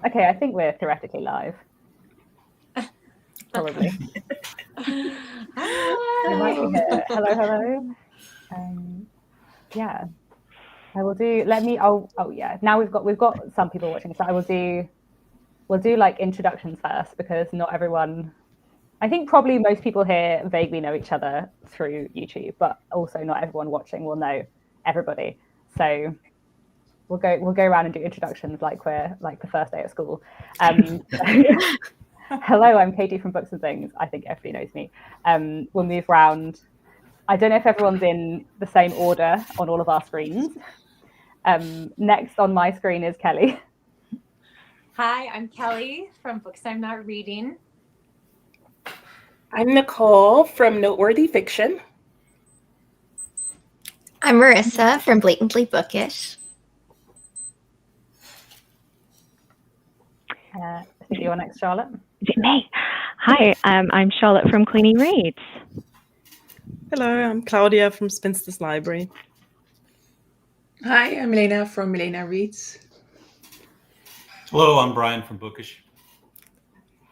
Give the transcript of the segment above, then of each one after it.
Okay, I think we're theoretically live. Probably. You might be here. Hello. Yeah. I will do. Yeah. Now we've got some people watching, so we'll do like introductions first, because not everyone. I think probably most people here vaguely know each other through YouTube, but also not everyone watching will know everybody. So we'll go around and do introductions like we're like the first day at school. Hello, I'm Katie from Books and Things. I think everybody knows me. We'll move around. I don't know if everyone's in the same order on all of our screens. Next on my screen is Kelly. Hi, I'm Kelly from Books I'm Not Reading. I'm Nicole from Noteworthy Fiction. I'm Marissa from Blatantly Bookish. I think you're next, Charlotte. Is it me? Hi, I'm Charlotte from Queenie Reads. Hello, I'm Claudia from Spinster's Library. Hi, I'm Milena from Milena Reads. Hello, I'm Brian from Bookish.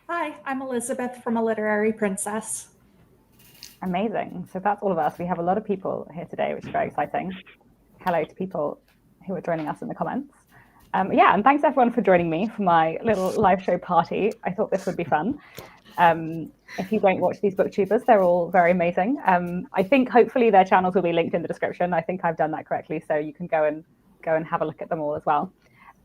Hi, I'm Elizabeth from A Literary Princess. Amazing. So that's all of us. We have a lot of people here today, which is very exciting. Hello to people who are joining us in the comments. And thanks everyone for joining me for my little live show party. I thought this would be fun. If you don't watch these booktubers, they're all very amazing. I think hopefully their channels will be linked in the description. I think I've done that correctly, so you can go and have a look at them all as well.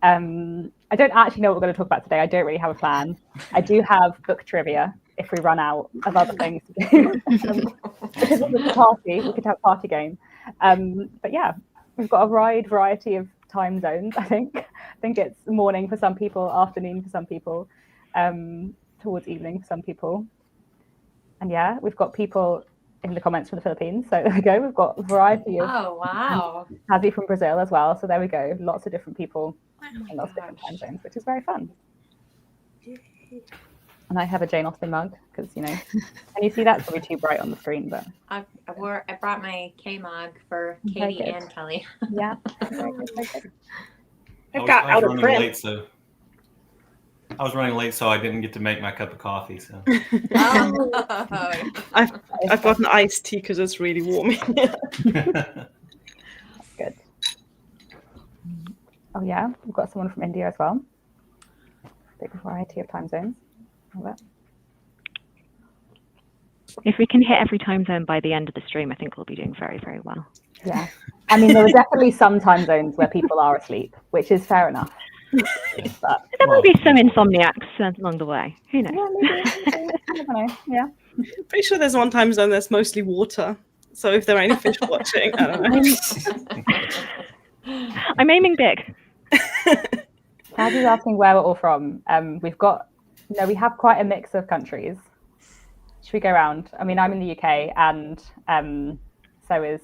I don't actually know what we're going to talk about today. I don't really have a plan. I do have book trivia if we run out of other things to do. Because it's a party, we could have a party game. But yeah, we've got a wide variety of time zones, I think. I think it's morning for some people, afternoon for some people, towards evening for some people. And yeah, we've got people in the comments from the Philippines. So there we go. We've got a variety of. Oh, wow. Hazzy from Brazil as well. So there we go. Lots of different people in lots of different time zones, which is very fun. And I have a Jane Austen mug because, you know, can you see that? It's probably too bright on the screen, but I brought my K mug for Katie and Kelly. Yeah. Very good. I've got out of print. I was running late, so I didn't get to make my cup of coffee. So I've got an iced tea because it's really warm. Good. Oh yeah, we've got someone from India as well. Big variety of time zones. If we can hit every time zone by the end of the stream, I think we'll be doing very, very well. Yeah. I mean, there are definitely some time zones where people are asleep, which is fair enough. But there will be some insomniacs along the way. Who knows? Yeah, maybe. I don't know. Yeah. Pretty sure there's one time zone that's mostly water. So if there are any fish watching, I don't know. I'm aiming big. Taz is asking where we're all from. We have quite a mix of countries. Should we go around? I mean, I'm in the UK, and so is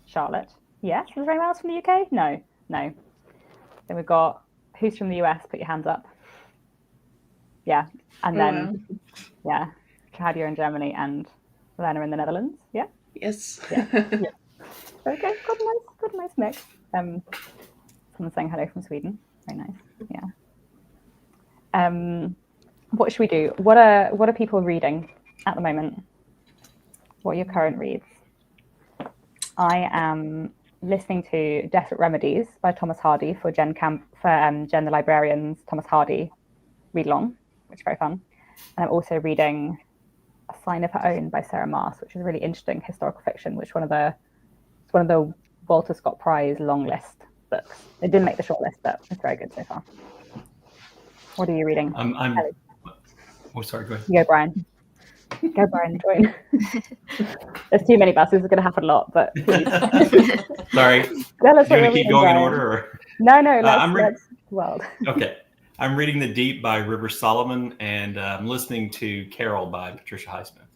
Charlotte. Yes, is there anyone else from the UK? No. Then we've got who's from the US? Put your hands up. Yeah, and then Claudia in Germany and Milena in the Netherlands. Yeah. Yes. Yeah. Okay, good nice mix. Someone saying hello from Sweden. Very nice. Yeah. What should we do? What are people reading at the moment? What are your current reads? I am listening to Desperate Remedies by Thomas Hardy for Jen the Librarian's Thomas Hardy read along, which is very fun. And I'm also reading A Sign of Her Own by Sarah Maas, which is a really interesting historical fiction, which is one of the Walter Scott Prize long list books. It didn't make the short list, but it's very good so far. What are you reading? Oh, sorry, go ahead. You go, Brian. Go, Brian, join. There's too many buses. It's going to happen a lot, but please. Sorry. Do you want to keep going in order? Or? No, let's world. Okay. I'm reading The Deep by River Solomon, and I'm listening to Carol by Patricia Highsmith.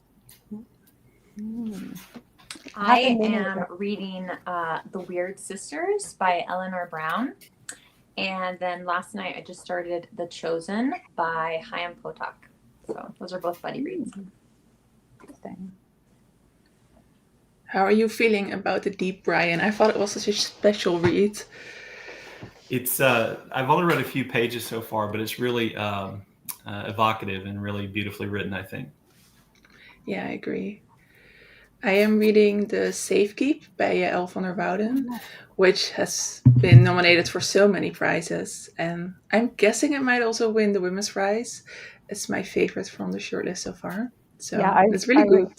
I am reading The Weird Sisters by Eleanor Brown. And then last night I just started The Chosen by Chaim Potok. So those are both buddy reads. Interesting. How are you feeling about The Deep, Brian? I thought it was such a special read. It's I've only read a few pages so far, but it's really evocative and really beautifully written, I think. Yeah, I agree. I am reading The Safekeep by Elle van der Wouden, which has been nominated for so many prizes. And I'm guessing it might also win the Women's Prize. It's my favorite from the shortlist so far. So Yeah, it's really good.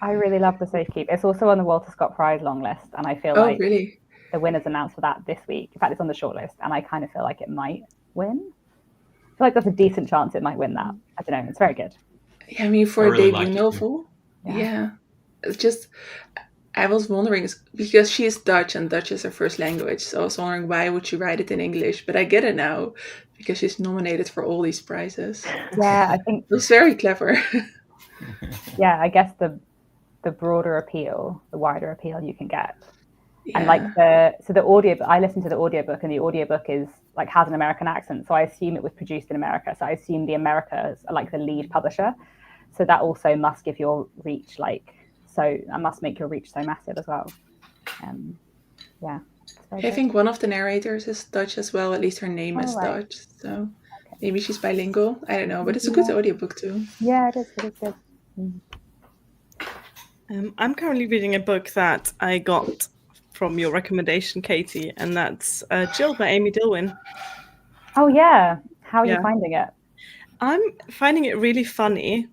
I really love The Safekeep. It's also on the Walter Scott Prize long list, and I feel Oh, like really? the winner's announced for that this week. In fact, it's on the shortlist, and I kind of feel like it might win. I feel like there's a decent chance it might win that. I don't know. It's very good. Yeah, I mean, for I a really debut liked it, novel, Yeah. yeah. It's just, I was wondering, because she is Dutch and Dutch is her first language, so I was wondering why would she write it in English? But I get it now, because she's nominated for all these prizes. Yeah, I think It was very clever. I guess the broader appeal, the wider appeal you can get. Yeah. And like the audio, I listened to the audiobook, and the audiobook is like has an American accent, so I assume it was produced in America. So I assume the Americas are like the lead publisher. So that also must give your reach that must make your reach so massive as well. Yeah. I think one of the narrators is Dutch as well, at least her name is right. Dutch. So maybe she's bilingual. I don't know, but it's a good audiobook too. Yeah, it is. It is good. I'm currently reading a book that I got from your recommendation, Katie, and that's Jill by Amy Dilwyn. Oh yeah. How are you finding it? I'm finding it really funny,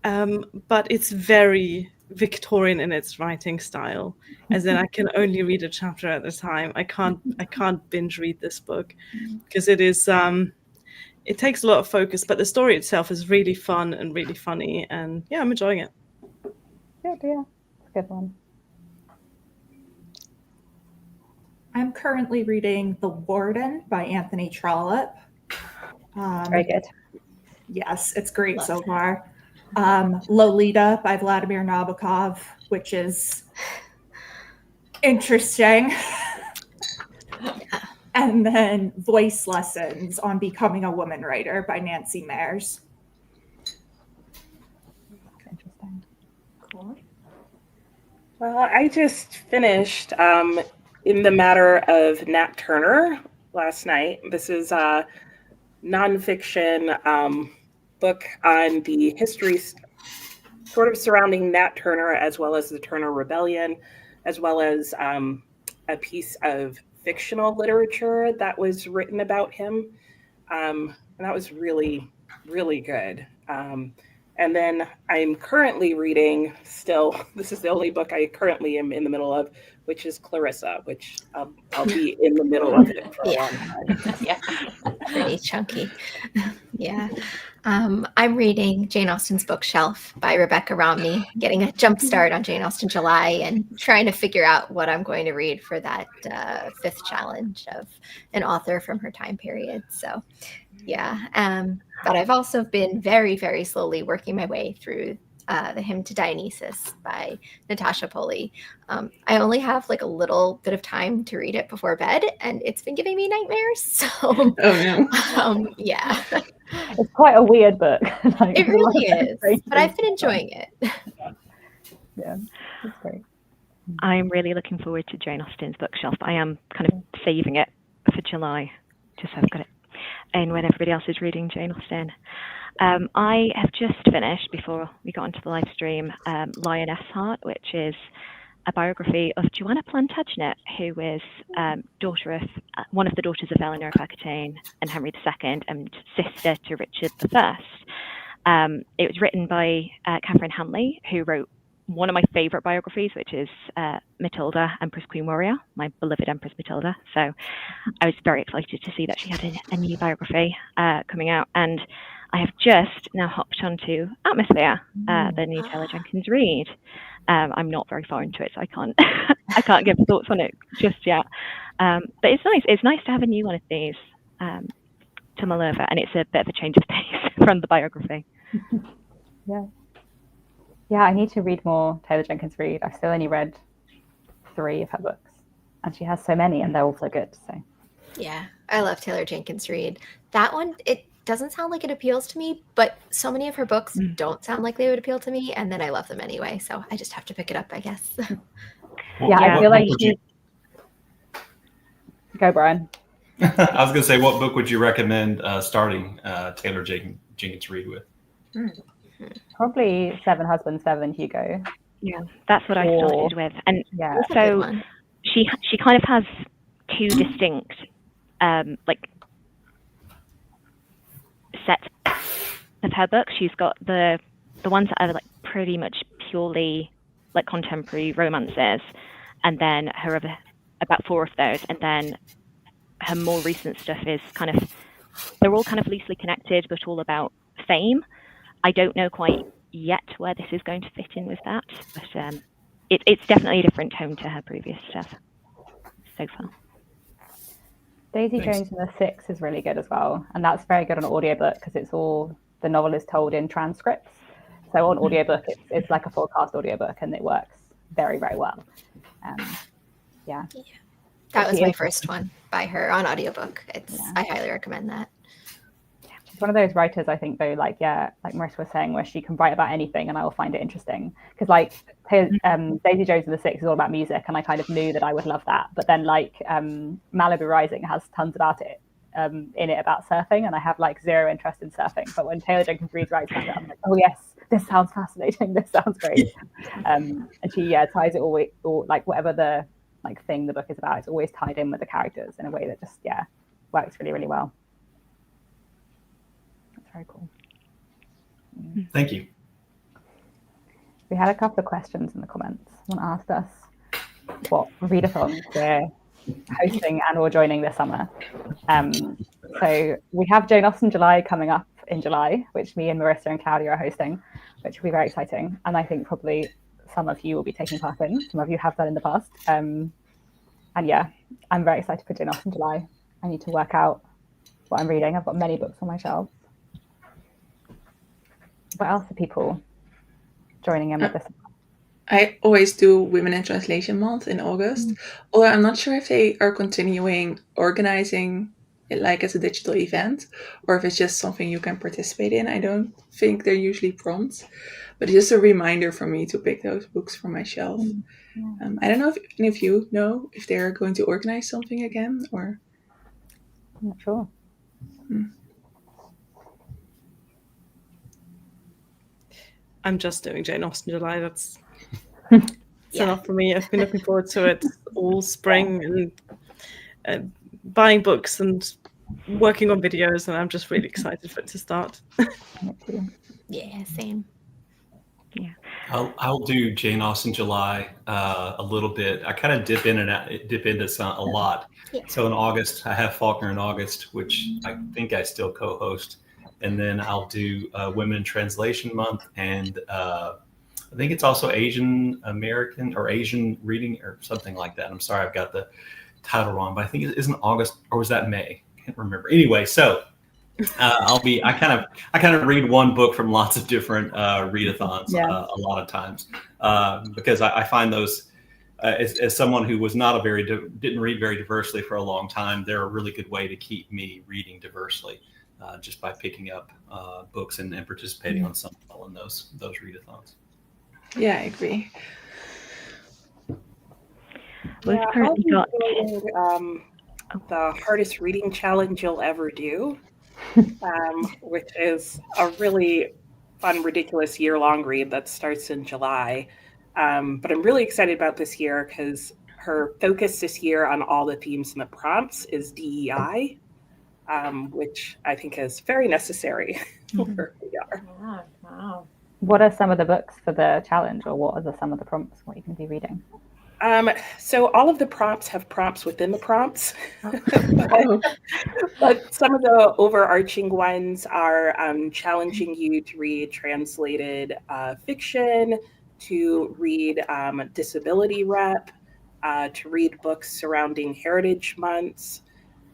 but it's very Victorian in its writing style, as in I can only read a chapter at a time. I can't binge read this book because it is it takes a lot of focus, but the story itself is really fun and really funny, and yeah, I'm enjoying it. Good, yeah. It's a good one. I'm currently reading The Warden by Anthony Trollope. Very good. Yes, it's great so far. Lolita by Vladimir Nabokov, which is interesting. And then Voice Lessons on Becoming a Woman Writer by Nancy Mares. Interesting. Cool. Well, I just finished In the Matter of Nat Turner last night. This is a nonfiction book on the history sort of surrounding Nat Turner, as well as the Turner Rebellion, as well as a piece of fictional literature that was written about him. And that was really, really good. And then I'm currently reading this is the only book I currently am in the middle of, which is Clarissa, which I'll be in the middle of it for a long time. Yeah, pretty chunky. Yeah. I'm reading Jane Austen's Bookshelf by Rebecca Romney, getting a jump start on Jane Austen July and trying to figure out what I'm going to read for that fifth challenge of an author from her time period. So, yeah. But I've also been very, very slowly working my way through The Hymn to Dionysus by Natasha Pulley. I only have like a little bit of time to read it before bed, and it's been giving me nightmares. So, yeah. It's quite a weird book. It really is, but I've been enjoying it. Yeah, it's great. I'm really looking forward to Jane Austen's Bookshelf. I am kind of saving it for July, just so I've got it in when everybody else is reading Jane Austen. I have just finished, before we got onto the live stream, Lioness Heart, which is a biography of Joanna Plantagenet, who was daughter of one of the daughters of Eleanor of Aquitaine and Henry II, and sister to Richard I. It was written by Catherine Hanley, who wrote one of my favourite biographies, which is Matilda, Empress Queen Warrior, my beloved Empress Matilda. So I was very excited to see that she had a new biography coming out. And I have just now hopped onto Atmosphere, the new Taylor Jenkins Reid. I'm not very far into it, so I can't give thoughts on it just yet. But it's nice. It's nice to have a new one of these to mull over, and it's a bit of a change of pace from the biography. Yeah, I need to read more Taylor Jenkins Reid. I've still only read 3 of her books, and she has so many, and they're all so good. So, yeah, I love Taylor Jenkins Reid. That one, it doesn't sound like it appeals to me, but so many of her books don't sound like they would appeal to me, and then I love them anyway. So I just have to pick it up, I guess. I feel like go, Brian. I was going to say, what book would you recommend starting Taylor Jenkins Reid with? Probably Seven Husbands, Seven Hugo. Yeah, that's what I started with. And Yeah. so she kind of has two distinct like sets of her books. She's got the ones that are like pretty much purely like contemporary romances, and then her other about 4 of those, and then her more recent stuff is kind of, they're all kind of loosely connected, but all about fame. I don't know quite yet where this is going to fit in with that, but it's definitely a different tone to her previous stuff so far. Daisy Jones and the Six is really good as well, and that's very good on audiobook because it's all, the novel is told in transcripts. So on audiobook, it's like a full cast audiobook, and it works very, very well. Yeah. That was my first one by her on audiobook. I highly recommend that. She's one of those writers, I think, though, like Marissa was saying, where she can write about anything and I will find it interesting. Because like Daisy Jones and the Six is all about music, and I kind of knew that I would love that. But then like Malibu Rising has tons about it in it about surfing, and I have like zero interest in surfing. But when Taylor Jenkins Reid writes about it, I'm like, oh yes, this sounds fascinating. This sounds great. And she ties it all like whatever the like thing the book is about, it's always tied in with the characters in a way that just works really, really well. That's very cool. Thank you. We had a couple of questions in the comments. Someone asked us what readathons we're hosting and or joining this summer. So we have Jane Austen July coming up in July, which me and Marissa and Claudia are hosting, which will be very exciting. And I think probably some of you will be taking part in. Some of you have done in the past. And yeah, I'm very excited for Jane Austen July. I need to work out what I'm reading. I've got many books on my shelves. What else are people joining in with this? I always do Women in Translation Month in August, although I'm not sure if they are continuing organizing it like as a digital event, or if it's just something you can participate in. I don't think they're usually prompts, but it's just a reminder for me to pick those books from my shelf. I don't know if any of you know if they're going to organize something again, or... I'm not sure. I'm just doing Jane Austen July. That's enough for me. I've been looking forward to it all spring, and buying books and working on videos, and I'm just really excited for it to start. Yeah, same. Yeah, I'll do Jane Austen July a little bit. I kind of dip into some a lot. Yeah. So in August, I have Faulkner in August, which I think I still co-host, and then I'll do Women in Translation Month, and I think it's also Asian American or Asian Reading or something like that. I'm sorry, I've got the title wrong, but I think it isn't August, or was that May? I can't remember. Anyway, so I kind of read one book from lots of different readathons a lot of times because I find those as someone who was not didn't read very diversely for a long time, they're a really good way to keep me reading diversely just by picking up books and participating on some level in those readathons. Yeah, I agree. We've currently got the hardest reading challenge you'll ever do, which is a really fun, ridiculous year-long read that starts in July. But I'm really excited about this year because her focus this year on all the themes and the prompts is DEI, which I think is very necessary where we are. Yeah, wow. What are some of the books for the challenge, or what are some of the prompts, what you can be reading? So all of the prompts have prompts within the prompts, but some of the overarching ones are challenging you to read translated fiction, to read disability rep, to read books surrounding heritage months.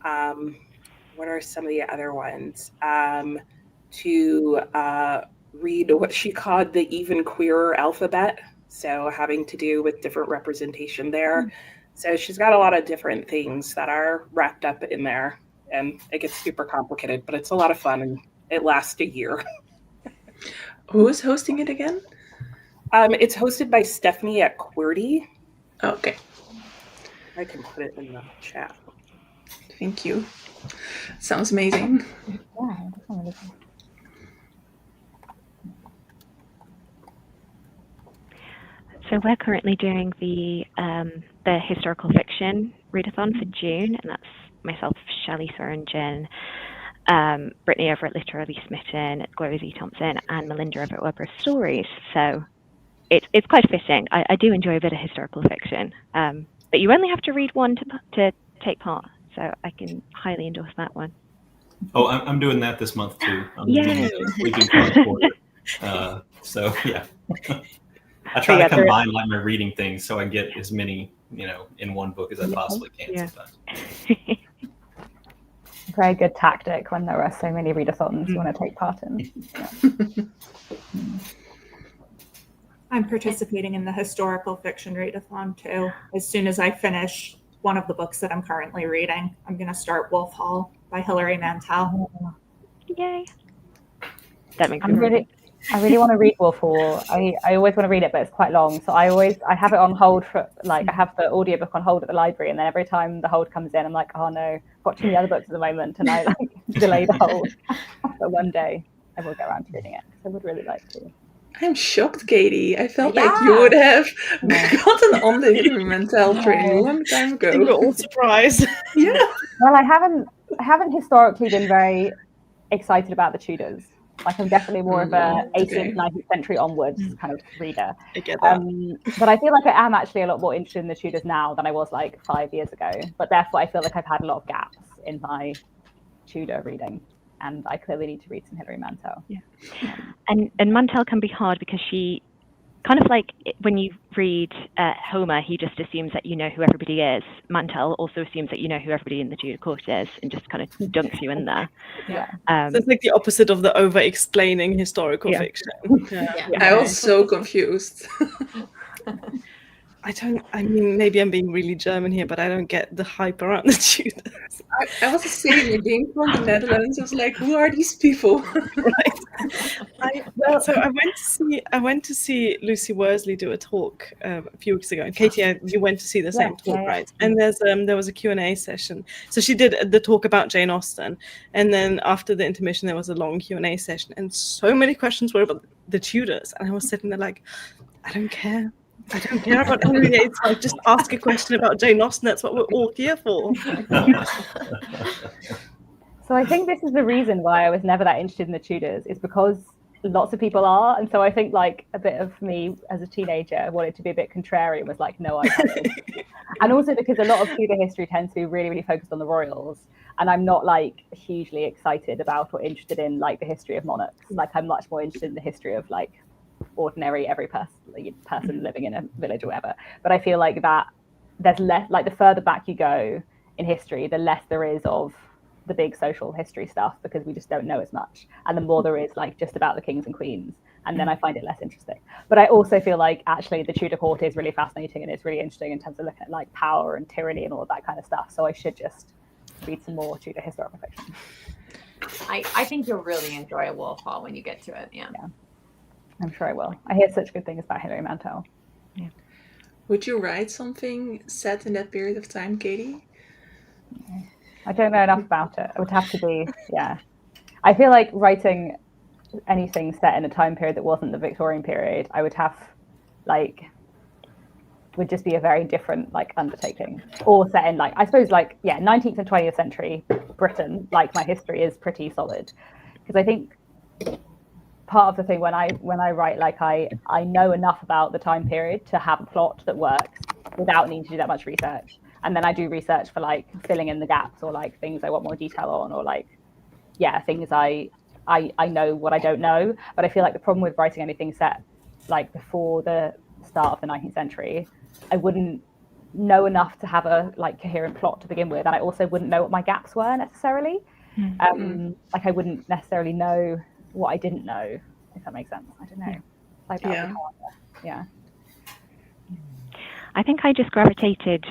What are some of the other ones? To read what she called the even queerer alphabet. So having to do with different representation there. So she's got a lot of different things that are wrapped up in there, and it gets super complicated, but it's a lot of fun, and it lasts a year. Who is hosting it again? It's hosted by Stephanie at QWERTY. Okay. I can put it in the chat. Thank you. Sounds amazing. Yeah, definitely. So we're currently doing the historical fiction readathon for June, and that's myself, Shelley Swearingen, Brittany over at Literally Smitten, Gloria Z. Thompson, and Melinda over at Webber Stories. So it's quite fitting. I do enjoy a bit of historical fiction, but you only have to read one to take part. So I can highly endorse that one. Oh, I'm doing that this month too. I'm Yay. doing the Sleeping Cars Quarter. So yeah. I try to combine like my reading things so I get as many, in one book as I possibly can sometimes. Very good tactic when there are so many readathons you want to take part in. Yeah. I'm participating in the historical fiction readathon too. As soon as I finish one of the books that I'm currently reading, I'm going to start Wolf Hall by Hilary Mantel. Yay! That makes me I really want to read Wolf Hall. I always want to read it, but it's quite long. So I have it on hold for I have the audiobook on hold at the library, and then every time the hold comes in, I'm like, oh no, I've got too many other books at the moment, and I delay the hold. But one day I will get around to reading it. I would really like to. I'm shocked, Katie. I felt like you would have gotten on the Hilary Mantel train a long time ago. We're all surprised. Yeah. Well, I haven't historically been very excited about the Tudors. Like, I'm definitely more of a 18th, 19th century onwards kind of reader. I get that. But I feel like I am actually a lot more interested in the Tudors now than I was like 5 years ago. But therefore, I feel like I've had a lot of gaps in my Tudor reading, and I clearly need to read some Hilary Mantel. Yeah. And Mantel can be hard because she kind of like when you read Homer, he just assumes that you know who everybody is. Mantel also assumes that you know who everybody in the Tudor court is and just kind of dunks you in there. Yeah. So it's like the opposite of the over-explaining historical fiction. I was so confused. I mean, maybe I'm being really German here, but I don't get the hype around the Tudors. I was the same. Being from the Netherlands, I was like, who are these people? Right. So I went to see Lucy Worsley do a talk a few weeks ago. And Katie, you went to see the same talk, right? And there was a Q&A session. So she did the talk about Jane Austen. And then after the intermission, there was a long Q&A session. And so many questions were about the Tudors. And I was sitting there like, I don't care. I don't care about Henry VIII. Like, just ask a question about Jane Austen. That's what we're all here for. So I think this is the reason why I was never that interested in the Tudors, is because lots of people are. And so I think like a bit of me as a teenager wanted to be a bit contrarian, was like, no, I can't. And also because a lot of Tudor history tends to be really, really focused on the royals. And I'm not like hugely excited about or interested in like the history of monarchs. Like, I'm much more interested in the history of like ordinary every person living in a village or whatever. But I feel like that there's less, like the further back you go in history, the less there is of the big social history stuff, because we just don't know as much, and the more there is like just about the kings and queens, and then I find it less interesting. But I also feel like actually the Tudor court is really fascinating, and it's really interesting in terms of looking at like power and tyranny and all of that kind of stuff. So I should just read some more Tudor historical fiction. I think you'll really enjoy a Wolf Hall when you get to it. Yeah. I'm sure I will. I hear such good things about Hilary Mantel. Yeah. Would you write something set in that period of time, Katie? I don't know enough about it. It would have to be, I feel like writing anything set in a time period that wasn't the Victorian period, I would have, like, would just be a very different, like, undertaking. Or set in, like, I suppose, like, 19th and 20th century Britain, like, my history is pretty solid. Because I think part of the thing when I write, like, I know enough about the time period to have a plot that works without needing to do that much research. And then I do research for like filling in the gaps, or like things I want more detail on, or like, things I know what I don't know. But I feel like the problem with writing anything set like before the start of the 19th century, I wouldn't know enough to have a like coherent plot to begin with. And I also wouldn't know what my gaps were necessarily. Like I wouldn't necessarily know what I didn't know, if that makes sense. I don't know. Like that. Yeah. I think I just gravitated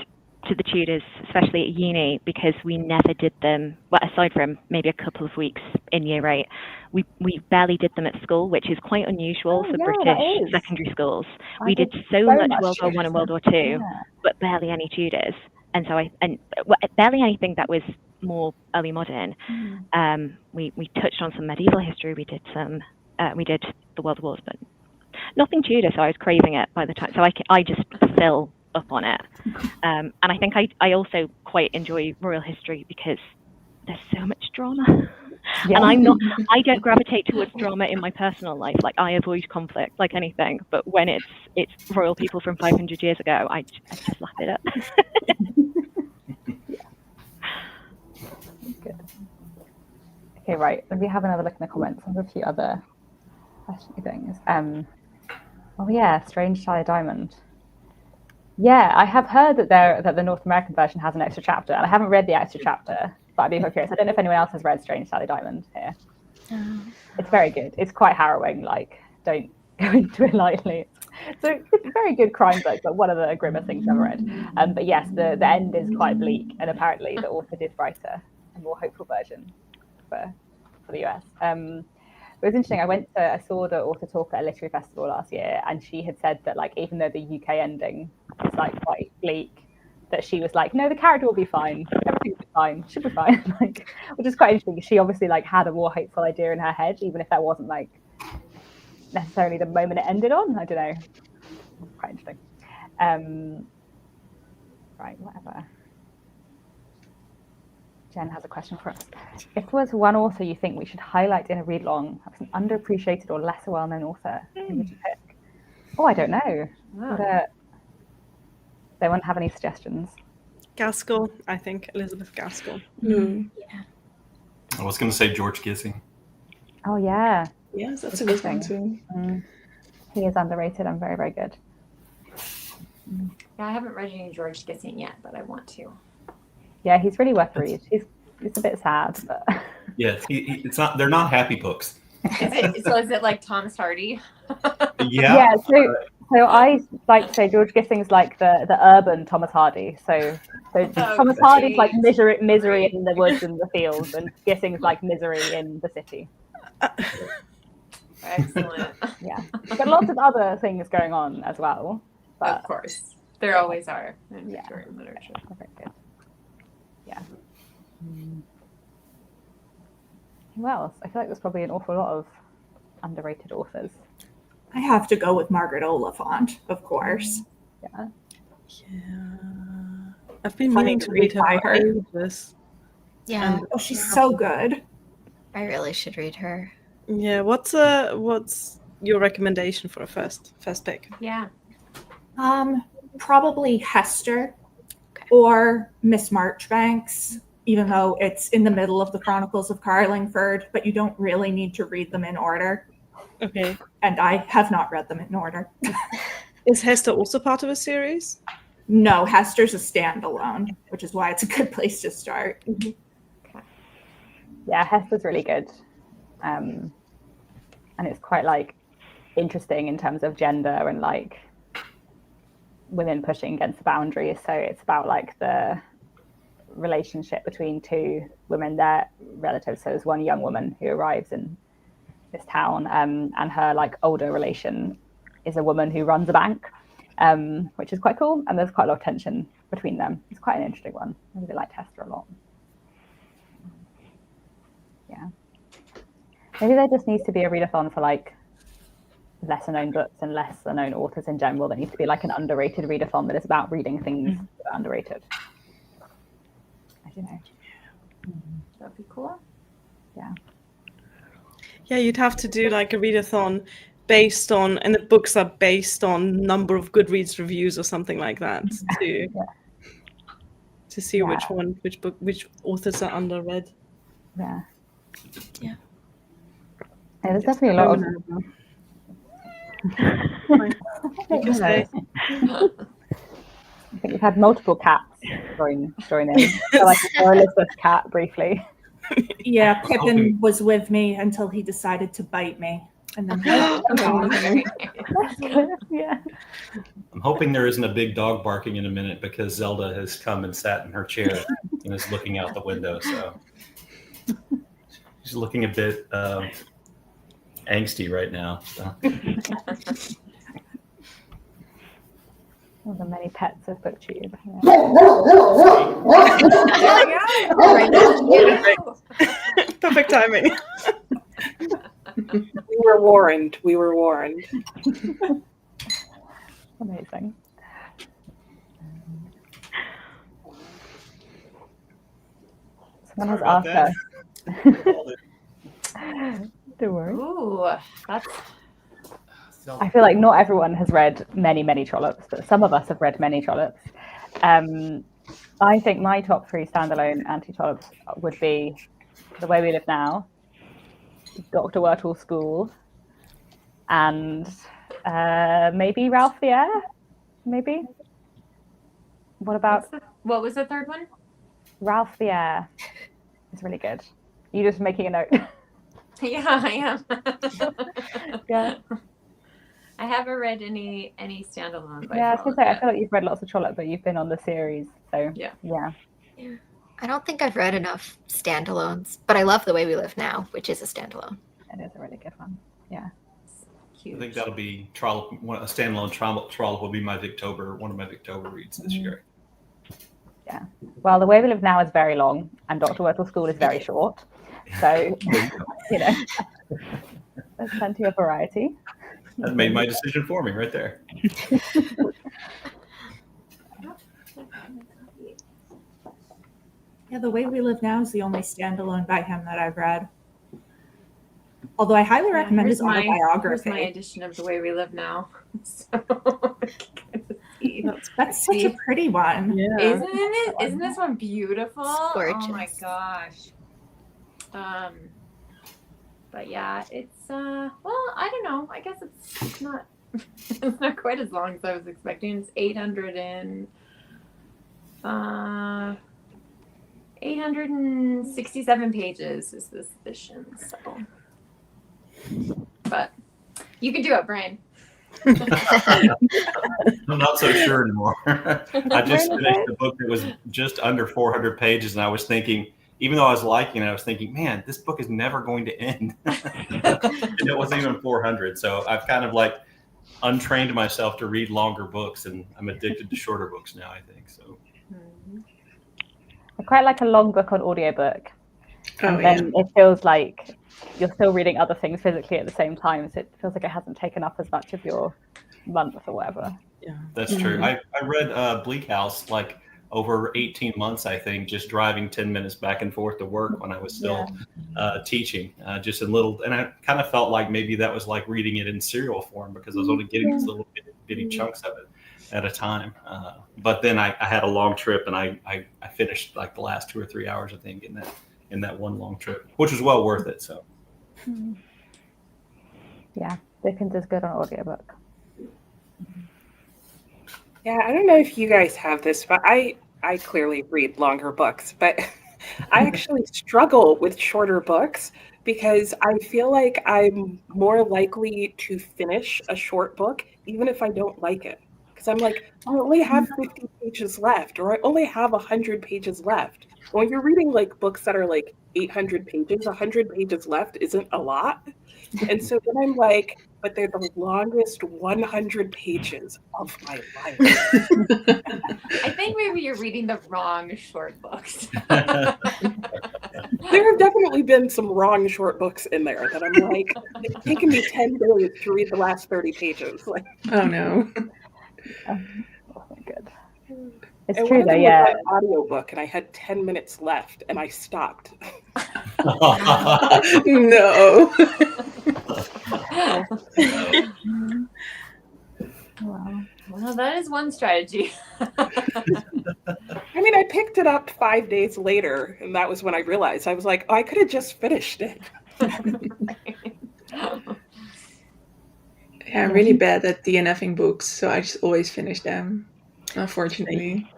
to the Tudors, especially at uni, because we never did them, well, aside from maybe a couple of weeks in year 8, we barely did them at school, which is quite unusual for British secondary schools. We did so much World War I and World War II, but barely any Tudors. and so barely anything that was more early modern. We touched on some medieval history. We did the World Wars, but nothing Tudor. So I was craving it by the time. So I just fill up on it, and I think I also quite enjoy royal history because there's so much drama. Yeah. And I don't gravitate towards drama in my personal life. Like, I avoid conflict like anything, but when it's royal people from 500 years ago, I just lap it up. Good. Okay, right. Let me have another look in the comments. I have a few other questioning things. Oh yeah, Strange Sally Diamond. Yeah, I have heard that the North American version has an extra chapter, and I haven't read the extra chapter, but I'd be quite curious. I don't know if anyone else has read Strange Sally Diamond here. It's very good. It's quite harrowing. Like, don't go into it lightly. So it's a very good crime book, but one of the grimmest things I've ever read. But yes, the end is quite bleak, and apparently the author did write a more hopeful version for the US. It was interesting. I saw the author talk at a literary festival last year, and she had said that, like, even though the UK ending is like quite bleak, that she was like, no, the character will be fine, everything will be fine, should be fine. Like, which is quite interesting. She obviously like had a more hopeful idea in her head, even if that wasn't like necessarily the moment it ended on. I don't know. Quite interesting. Right, whatever. Jen has a question for us. If there was one author you think we should highlight in a read along, perhaps an underappreciated or lesser well-known author, who would you pick? Oh, I don't know. Does anyone have any suggestions? Gaskell, I think. Elizabeth Gaskell. Yeah. I was going to say George Gissing. Oh, yeah. Yes, that's a good one too. He is underrated and very, very good. Yeah, I haven't read any George Gissing yet, but I want to. Yeah, he's really worth a read. It's a bit sad, but yeah, it's not. They're not happy books. Is it like Thomas Hardy? Yeah. So I like to say George Gissing's like the urban Thomas Hardy. So Thomas Hardy's like misery in the woods and the fields, and Gissing's like misery in the city. Excellent. Yeah, but lots of other things going on as well. But, of course, there always are in Yeah. Victorian literature. Very good. Yeah. Who else? I feel like there's probably an awful lot of underrated authors. I have to go with Margaret Oliphant, of course. Yeah. I've been meaning to read her for ages. Yeah. Oh, she's so good. I really should read her. Yeah. What's your recommendation for a first pick? Yeah. Probably Hester or Miss Marchbanks, even though it's in the middle of the Chronicles of Carlingford, but you don't really need to read them in order. Okay. And I have not read them in order. Is Hester also part of a series? No, Hester's a standalone, which is why it's a good place to start. Yeah, Hester's really good. And it's quite like interesting in terms of gender and like women pushing against the boundaries. So it's about like the relationship between two women, their relatives. So there's one young woman who arrives in this town, and her like older relation is a woman who runs a bank, which is quite cool. And there's quite a lot of tension between them. It's quite an interesting one. I really liked Hester a lot. Yeah. Maybe there just needs to be a readathon for like lesser known books and lesser known authors in general. There needs to be like an underrated readathon that is about reading things that are underrated. I don't know. That'd be cool. Yeah. Yeah, you'd have to do like a readathon based on, and the books are based on number of Goodreads reviews or something like that to see which authors are underread. Yeah. Yeah. There's definitely a lot of. I think we've had multiple cats join in. So like Elizabeth's cat briefly. Yeah, Pippin was with me until he decided to bite me. And then yeah. I'm hoping there isn't a big dog barking in a minute because Zelda has come and sat in her chair and is looking out the window. So she's looking a bit angsty right now. So. All the many pets of Booktube. Yeah. There we go. Perfect timing. We were warned. We were warned. Amazing. Someone has asked us. Don't worry. Ooh, that's I feel like not everyone has read many Trollops, but some of us have read many Trollops. I think my top 3 standalone anti-Trollops would be The Way We Live Now, Dr. Wurtle's School, and maybe Ralph the Heir. Maybe. What about what was the third one? Ralph the Heir? It's really good. You just making a note. Yeah, I am. Yeah. I haven't read any standalone. Yeah, I was gonna say, I feel like you've read lots of Trollope, but you've been on the series, so Yeah. I don't think I've read enough standalones, but I love The Way We Live Now, which is a standalone. It is a really good one. Yeah. I think that'll be Trollope. A standalone Trollope will be one of my Victober reads this year. Yeah. Well, The Way We Live Now is very long, and Dr. Wurtle's School is very short. So, there's plenty of variety. That made my decision for me right there. Yeah, The Way We Live Now is the only standalone by him that I've read. Although I highly recommend his Here's autobiography. my edition of The Way We Live Now. So, That's such a pretty one. Yeah. Isn't it? Isn't this one beautiful? It's gorgeous. Oh my gosh. But yeah, it's well, I don't know. I guess it's not it's not quite as long as I was expecting. It's 867 pages is this edition. So, but you can do it, Brian. I'm not so sure anymore. I just finished a book that was just under 400 pages, and I was thinking, even though I was liking it, I was thinking, man, this book is never going to end. And it wasn't even 400. So I've kind of like untrained myself to read longer books, and I'm addicted to shorter books now, I think. So I quite like a long book on audiobook. Oh, And then it feels like you're still reading other things physically at the same time. So it feels like it hasn't taken up as much of your month or whatever. Yeah. that's true. I read Bleak House like over 18 months, I think, just driving 10 minutes back and forth to work when I was still teaching, just in little, and I kind of felt like maybe that was like reading it in serial form because I was only getting these little bitty chunks of it at a time. But then I had a long trip, and I finished like the last 2 or 3 hours, I think, in that one long trip, which was well worth it. So Yeah, Dickens is good on audiobook. Yeah, I don't know if you guys have this, but I clearly read longer books, but I actually struggle with shorter books because I feel like I'm more likely to finish a short book even if I don't like it. Because I'm like, I only have 50 pages left, or I only have 100 pages left. When you're reading like books that are like 800 pages, 100 pages left isn't a lot. And so then I'm like, but they're the longest 100 pages of my life. I think maybe you're reading the wrong short books. There have definitely been some wrong short books in there that I'm like, it's taken me 10 days to read the last 30 pages. Like, Oh no. Oh my god. It's and true one of though, them yeah. was an audiobook, and I had 10 minutes left, and I stopped. No. Wow. Well, that is one strategy. I mean, I picked it up 5 days later, and that was when I realized. I was like, oh, I could have just finished it. Yeah, I'm really bad at DNFing books, so I just always finish them, unfortunately.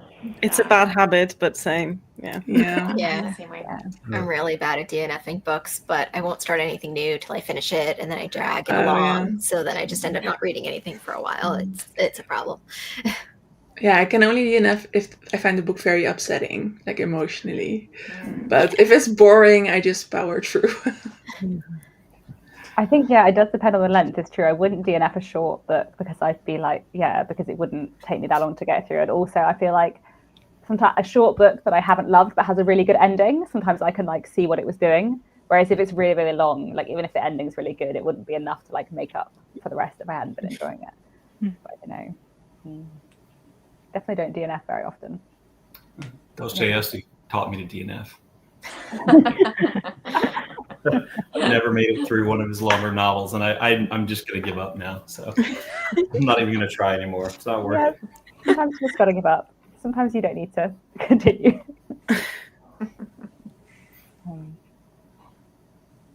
It's a bad habit, but same. Yeah. Yeah. Yeah, Same way. I'm really bad at DNFing books, but I won't start anything new till I finish it, and then I drag it Oh, along. yeah. So then I just end up not reading anything for a while. It's a problem. Yeah, I can only DNF if I find the book very upsetting, like emotionally. But if it's boring, I just power through. I think, yeah, it does depend on the length. It's true. I wouldn't DNF a short book because I'd be like, because it wouldn't take me that long to get through. And also, I feel like sometimes a short book that I haven't loved but has a really good ending, sometimes I can like see what it was doing. Whereas if it's really, really long, like even if the ending's really good, it wouldn't be enough to like make up for the rest if I hadn't been enjoying it. But I don't know. Definitely don't DNF very often. Dostoevsky taught me to DNF. I've never made it through one of his longer novels, and I'm just going to give up now. So I'm not even going to try anymore. It's not worth it. Sometimes you just got to give up. Sometimes you don't need to continue.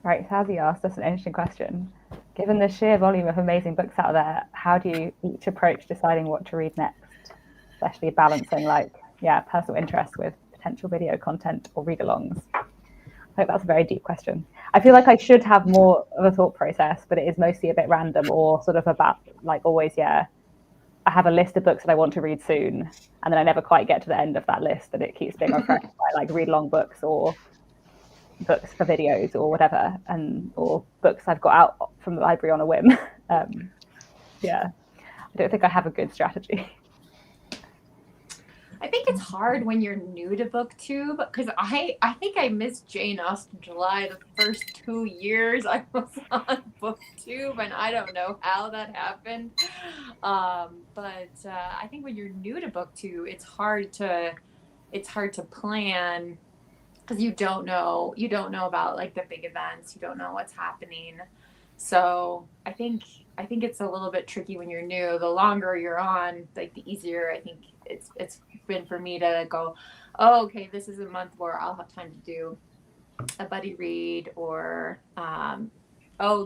Right, Sazzy asked us an interesting question. Given the sheer volume of amazing books out there, how do you each approach deciding what to read next? Especially balancing personal interest with potential video content or read-alongs. I hope that's a very deep question. I feel like I should have more of a thought process, but it is mostly a bit random or sort of about like always, I have a list of books that I want to read soon, and then I never quite get to the end of that list, and it keeps being refreshed by like read-along books or books for videos or whatever, or books I've got out from the library on a whim. I don't think I have a good strategy. I think it's hard when you're new to Booktube, because I think I missed Jane Austen July the first 2 years I was on Booktube, and I don't know how that happened. But I think when you're new to Booktube, it's hard to plan, because you don't know about like the big events, you don't know what's happening. So I think it's a little bit tricky when you're new. The longer you're on, like the easier I think it's been for me to go, oh, okay, this is a month where I'll have time to do a buddy read, or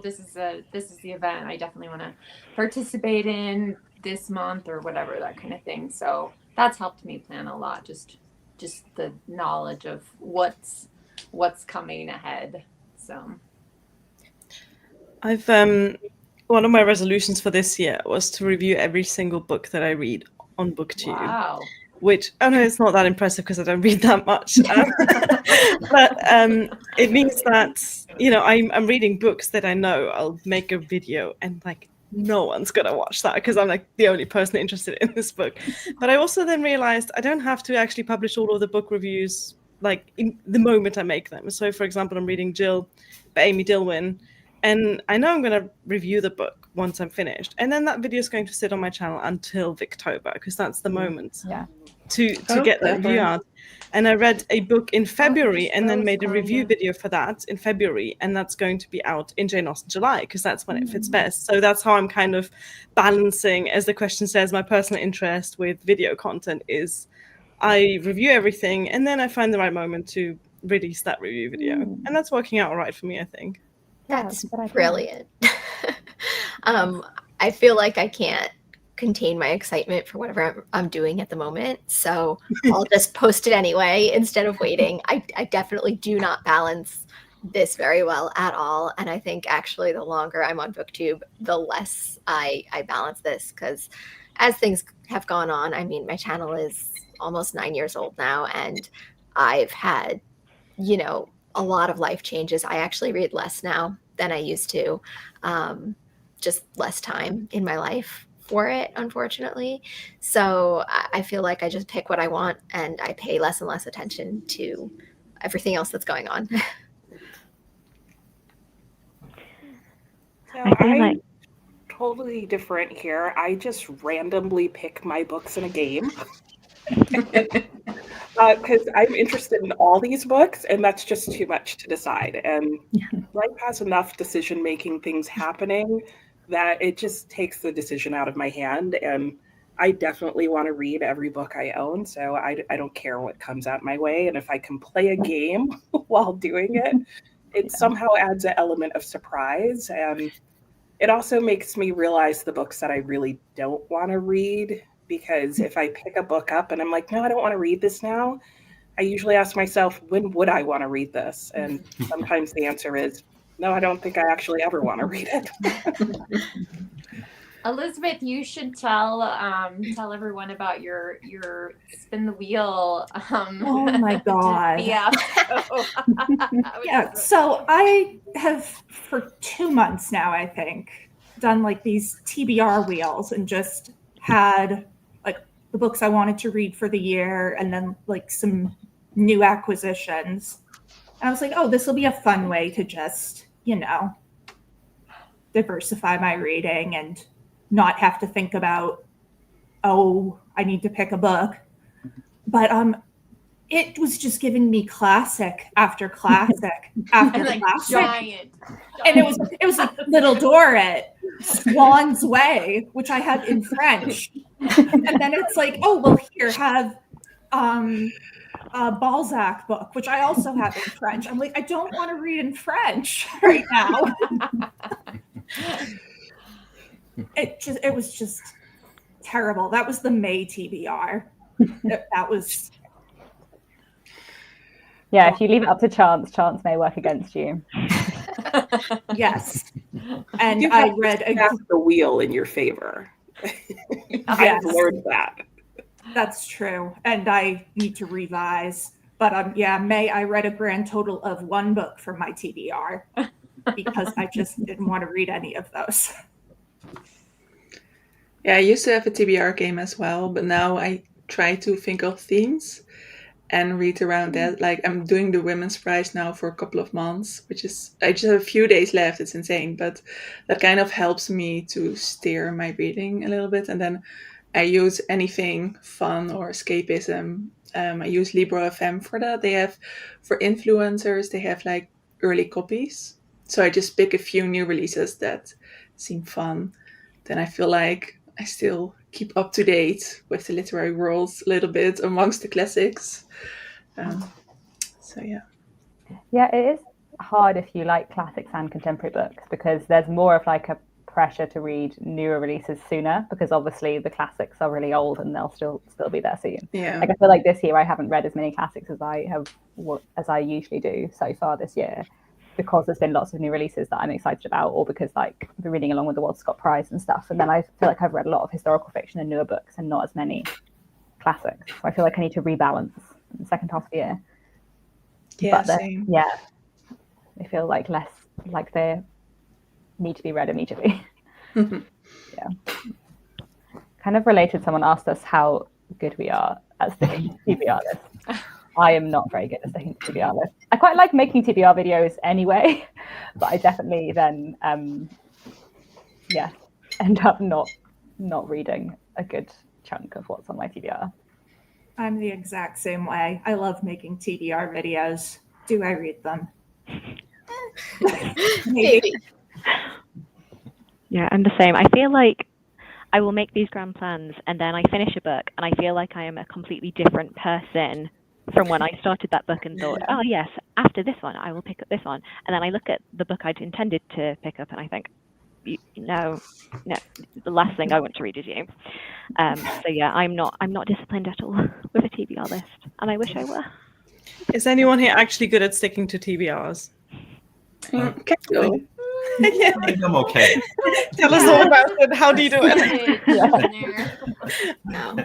this is the event I definitely want to participate in this month, or whatever, that kind of thing. So that's helped me plan a lot, just the knowledge of what's coming ahead. So I've one of my resolutions for this year was to review every single book that I read on Booktube. Wow. Which, I know it's not that impressive because I don't read that much. But it means that, I'm reading books that I know I'll make a video and like no one's going to watch that because I'm like the only person interested in this book. But I also then realized I don't have to actually publish all of the book reviews like in the moment I make them. So, for example, I'm reading Jill by Amy Dilwyn, and I know I'm going to review the book once I'm finished. And then that video is going to sit on my channel until Victober, because that's the moment to get the review out. And I read a book in February and then made a review video for that in February. And that's going to be out in Jane Austen July, because that's when it fits best. So that's how I'm kind of balancing, as the question says, my personal interest with video content is I review everything and then I find the right moment to release that review video. And that's working out all right for me, I think. That's brilliant. I feel like I can't contain my excitement for whatever I'm doing at the moment. So I'll just post it anyway instead of waiting. I definitely do not balance this very well at all. And I think actually the longer I'm on Booktube, the less I balance this, because as things have gone on, I mean, my channel is almost 9 years old now, and I've had, a lot of life changes. I actually read less now than I used to. Just less time in my life for it, unfortunately. So I feel like I just pick what I want and I pay less and less attention to everything else that's going on. So I'm totally different here. I just randomly pick my books in a game. Because I'm interested in all these books, and that's just too much to decide. And life has enough decision-making things happening that it just takes the decision out of my hand. And I definitely want to read every book I own, so I don't care what comes out my way. And if I can play a game while doing it, it somehow adds an element of surprise. And it also makes me realize the books that I really don't want to read. Because if I pick a book up and I'm like, no, I don't want to read this now, I usually ask myself, when would I want to read this? And sometimes the answer is, no, I don't think I actually ever want to read it. Elizabeth, you should tell everyone about your spin the wheel. Oh my God. fiasco. Yeah, so I have for 2 months now, I think, done like these TBR wheels and just had like the books I wanted to read for the year and then like some new acquisitions. And I was like, oh, this will be a fun way to just, diversify my reading and not have to think about, oh, I need to pick a book. But it was just giving me classic after classic after like classic. giant. And it was like Little Dorrit, Swan's Way, which I had in French. And then it's like, oh, well, here, have a Balzac book, which I also have in French. I'm like, I don't want to read in French right now. It was just terrible. That was the May TBR. That was. Yeah, if you leave it up to chance may work against you. Yes. And You I have read to cast the wheel in your favor. I've learned that. That's true. And I need to revise. But May, I read a grand total of 1 book from my TBR because I just didn't want to read any of those. Yeah, I used to have a TBR game as well, but now I try to think of themes and read around that. Like I'm doing the Women's Prize now for a couple of months, which is, I just have a few days left. It's insane, but that kind of helps me to steer my reading a little bit. And then I use anything fun or escapism. I use Libro.fm for that. They have, for influencers, they have like early copies. So I just pick a few new releases that seem fun. Then I feel like I still keep up to date with the literary world a little bit amongst the classics. So yeah. Yeah, it is hard if you like classics and contemporary books because there's more of like a pressure to read newer releases sooner because obviously the classics are really old and they'll still be there soon. Yeah. Like I feel like this year I haven't read as many classics as I usually do so far this year because there's been lots of new releases that I'm excited about, or because like I've been reading along with the World Scott Prize and stuff, and then I feel like I've read a lot of historical fiction and newer books and not as many classics. So I feel like I need to rebalance in the second half of the year. Yeah, but same. Yeah, I feel like less like they need to be read immediately. Yeah. Kind of related, someone asked us how good we are at sticking to TBR lists. I am not very good at sticking to TBR lists. I quite like making TBR videos anyway, but I definitely then end up not reading a good chunk of what's on my TBR. I'm the exact same way. I love making TBR videos. Do I read them? Maybe. Yeah, I'm the same. I feel like I will make these grand plans and then I finish a book and I feel like I am a completely different person from when I started that book and thought, oh yes, after this one, I will pick up this one. And then I look at the book I'd intended to pick up and I think, no, the last thing I want to read is you. So yeah, I'm not disciplined at all with a TBR list, and I wish I were. Is anyone here actually good at sticking to TBRs? I think I'm okay. Tell us all about it. How do you do it? No.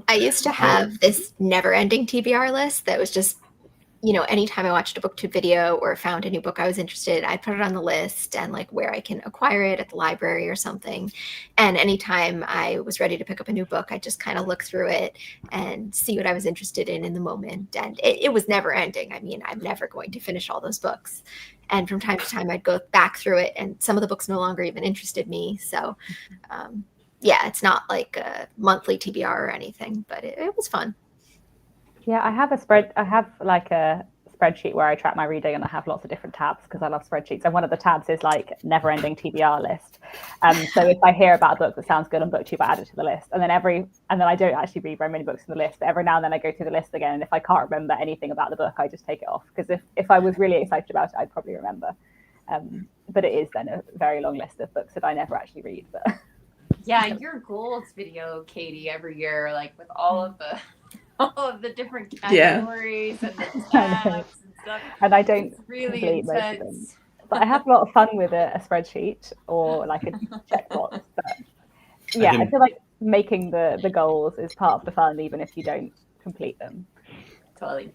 I used to have this never-ending TBR list that was just, anytime I watched a Booktube video or found a new book I was interested in, I'd put it on the list and like where I can acquire it at the library or something. And anytime I was ready to pick up a new book, I'd just kind of look through it and see what I was interested in the moment. And it was never ending. I mean, I'm never going to finish all those books. And from time to time, I'd go back through it, and some of the books no longer even interested me. So, it's not like a monthly TBR or anything, but it was fun. Yeah, I have a spreadsheet where I track my reading, and I have lots of different tabs because I love spreadsheets. And one of the tabs is like never-ending TBR list. So if I hear about a book that sounds good on Booktube, I add it to the list. And then I don't actually read very many books on the list, but every now and then I go through the list again. And if I can't remember anything about the book, I just take it off. Because if I was really excited about it, I'd probably remember. But it is then a very long list of books that I never actually read. But yeah, your goals video, Katie, every year, like with all of the different categories and the tabs and stuff. And I don't it's really complete most of intense. them. But I have a lot of fun with a spreadsheet or like a checkbox. But yeah, I feel like making the goals is part of the fun, even if you don't complete them. Totally.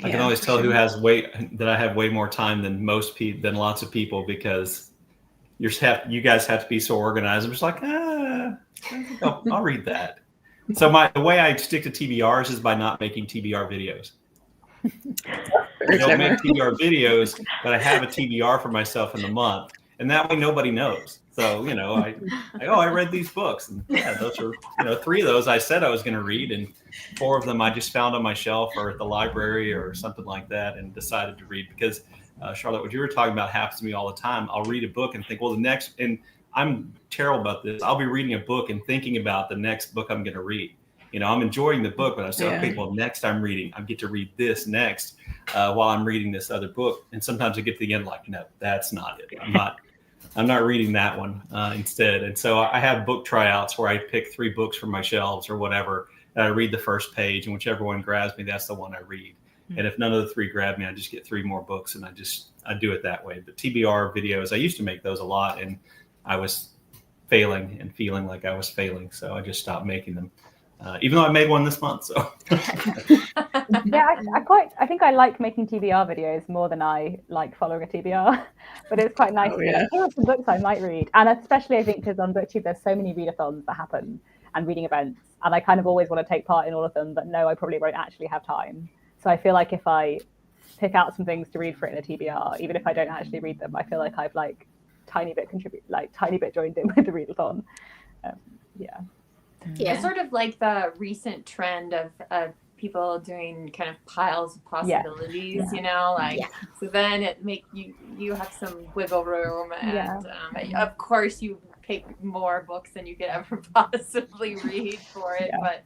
I can always tell who has that I have way more time than lots of people, because you guys have to be so organized. I'm just like, I think I'll read that. So the way I stick to TBRs is by not making TBR videos. I don't make TBR videos, but I have a TBR for myself in the month, and that way nobody knows. So I read these books, and those are 3 of those I said I was going to read, and 4 of them I just found on my shelf or at the library or something like that, and decided to read. Because Charlotte, what you were talking about happens to me all the time. I'll read a book and think, well, the next, and I'm terrible about this. I'll be reading a book and thinking about the next book I'm going to read. I'm enjoying the book, but I say, okay, well, next I'm reading, I get to read this next while I'm reading this other book. And sometimes I get to the end like, no, that's not it. I'm not reading that one instead. And so I have book tryouts where I pick 3 books from my shelves or whatever, and I read the first page, and whichever one grabs me, that's the one I read. Mm-hmm. And if none of the 3 grab me, I just get 3 more books, and I do it that way. But TBR videos, I used to make those a lot, and I was failing and feeling like I was failing. So I just stopped making them. Even though I made one this month, so. Yeah, I think I like making TBR videos more than I like following a TBR, but it's quite nice. Here are some books I might read, and especially I think because on Booktube there's so many readathons that happen and reading events, and I kind of always want to take part in all of them, but no, I probably won't actually have time. So I feel like if I pick out some things to read for it in a TBR, even if I don't actually read them, I feel like I've tiny bit joined in with the readathon. Yeah. It's sort of like the recent trend of people doing kind of piles of possibilities, so then it make you have some wiggle room, and of course you pick more books than you could ever possibly read for it, but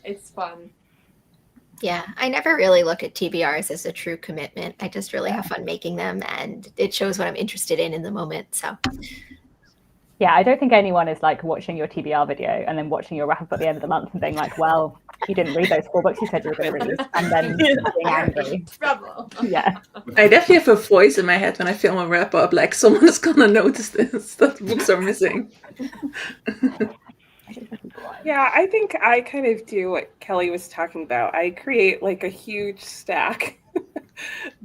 it's fun. Yeah, I never really look at TBRs as a true commitment. I just really have fun making them, and it shows what I'm interested in the moment. So. Yeah, I don't think anyone is watching your TBR video and then watching your wrap up at the end of the month and being like, well, you didn't read those 4 books you said you were going to read, and then being angry. Trouble. Yeah. I definitely have a voice in my head when I film a wrap up, like someone is going to notice this, that books are missing. Yeah, I think I kind of do what Kelly was talking about. I create a huge stack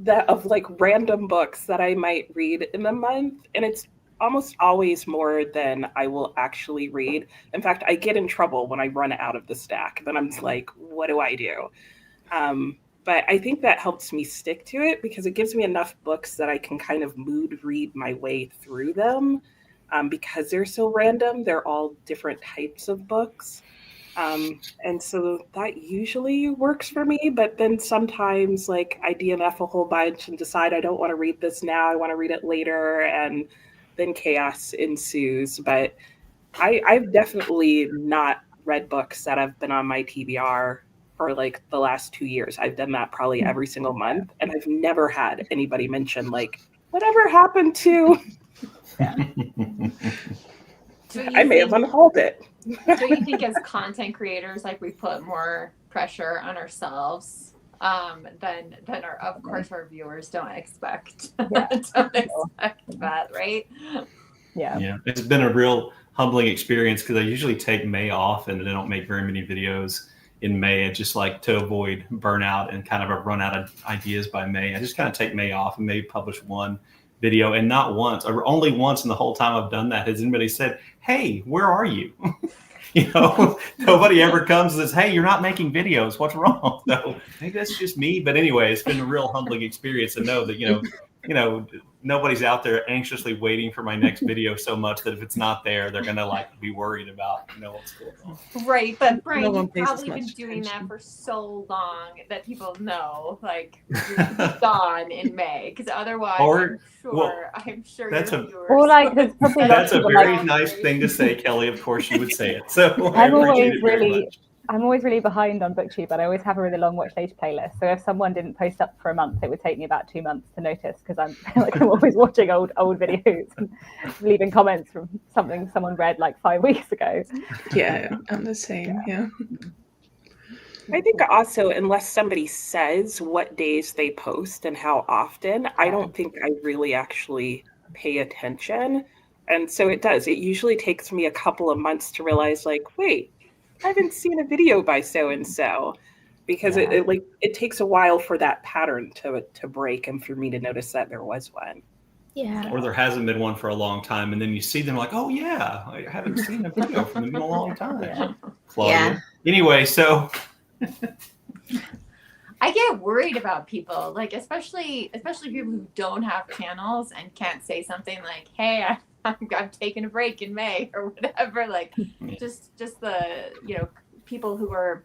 of random books that I might read in the month, and it's almost always more than I will actually read. In fact, I get in trouble when I run out of the stack. Then I'm like, what do I do? But I think that helps me stick to it because it gives me enough books that I can kind of mood read my way through them. Because they're so random, they're all different types of books. And so that usually works for me. But then sometimes I DNF a whole bunch and decide I don't want to read this now. I want to read it later. And then chaos ensues. But I've definitely not read books that have been on my TBR for the last 2 years. I've done that probably every single month, and I've never had anybody mention whatever happened to. I may have unhauled it. Do you think as content creators, we put more pressure on ourselves than our viewers don't expect that, right? Yeah, it's been a real humbling experience because I usually take May off and I don't make very many videos in May. I just like to avoid burnout and kind of a run out of ideas by May. I just kind of take May off and maybe publish one video, and not once or only once in the whole time I've done that has anybody said, hey, where are you? Nobody ever comes and says, hey, you're not making videos, what's wrong? So maybe that's just me, but anyway, it's been a real humbling experience to know that nobody's out there anxiously waiting for my next video so much that if it's not there, they're gonna be worried about what's going on. Right, but Brian, you've probably been doing that for so long that people know you're gone in May, because otherwise I'm sure that's your viewers. That's a very nice thing to say, Kelly. Of course you would say it. So I'm always really behind on Booktube, but I always have a really long watch later playlist. So if someone didn't post up for a month, it would take me about 2 months to notice, because I'm always watching old videos and leaving comments from something someone read 5 weeks ago. Yeah, I'm the same. Yeah. I think also, unless somebody says what days they post and how often, I don't think I really actually pay attention. And so it does. It usually takes me a couple of months to realize, like, wait, I haven't seen a video by so-and-so. Because it takes a while for that pattern to break and for me to notice that there was one. Yeah. Or there hasn't been one for a long time, and then you see them like, oh yeah, I haven't seen a video from them in a long time. Yeah. Claudia. Yeah. Anyway, so I get worried about people, like especially people who don't have channels and can't say something like, "Hey, I'm taking a break in May" or whatever. Like, just the people who are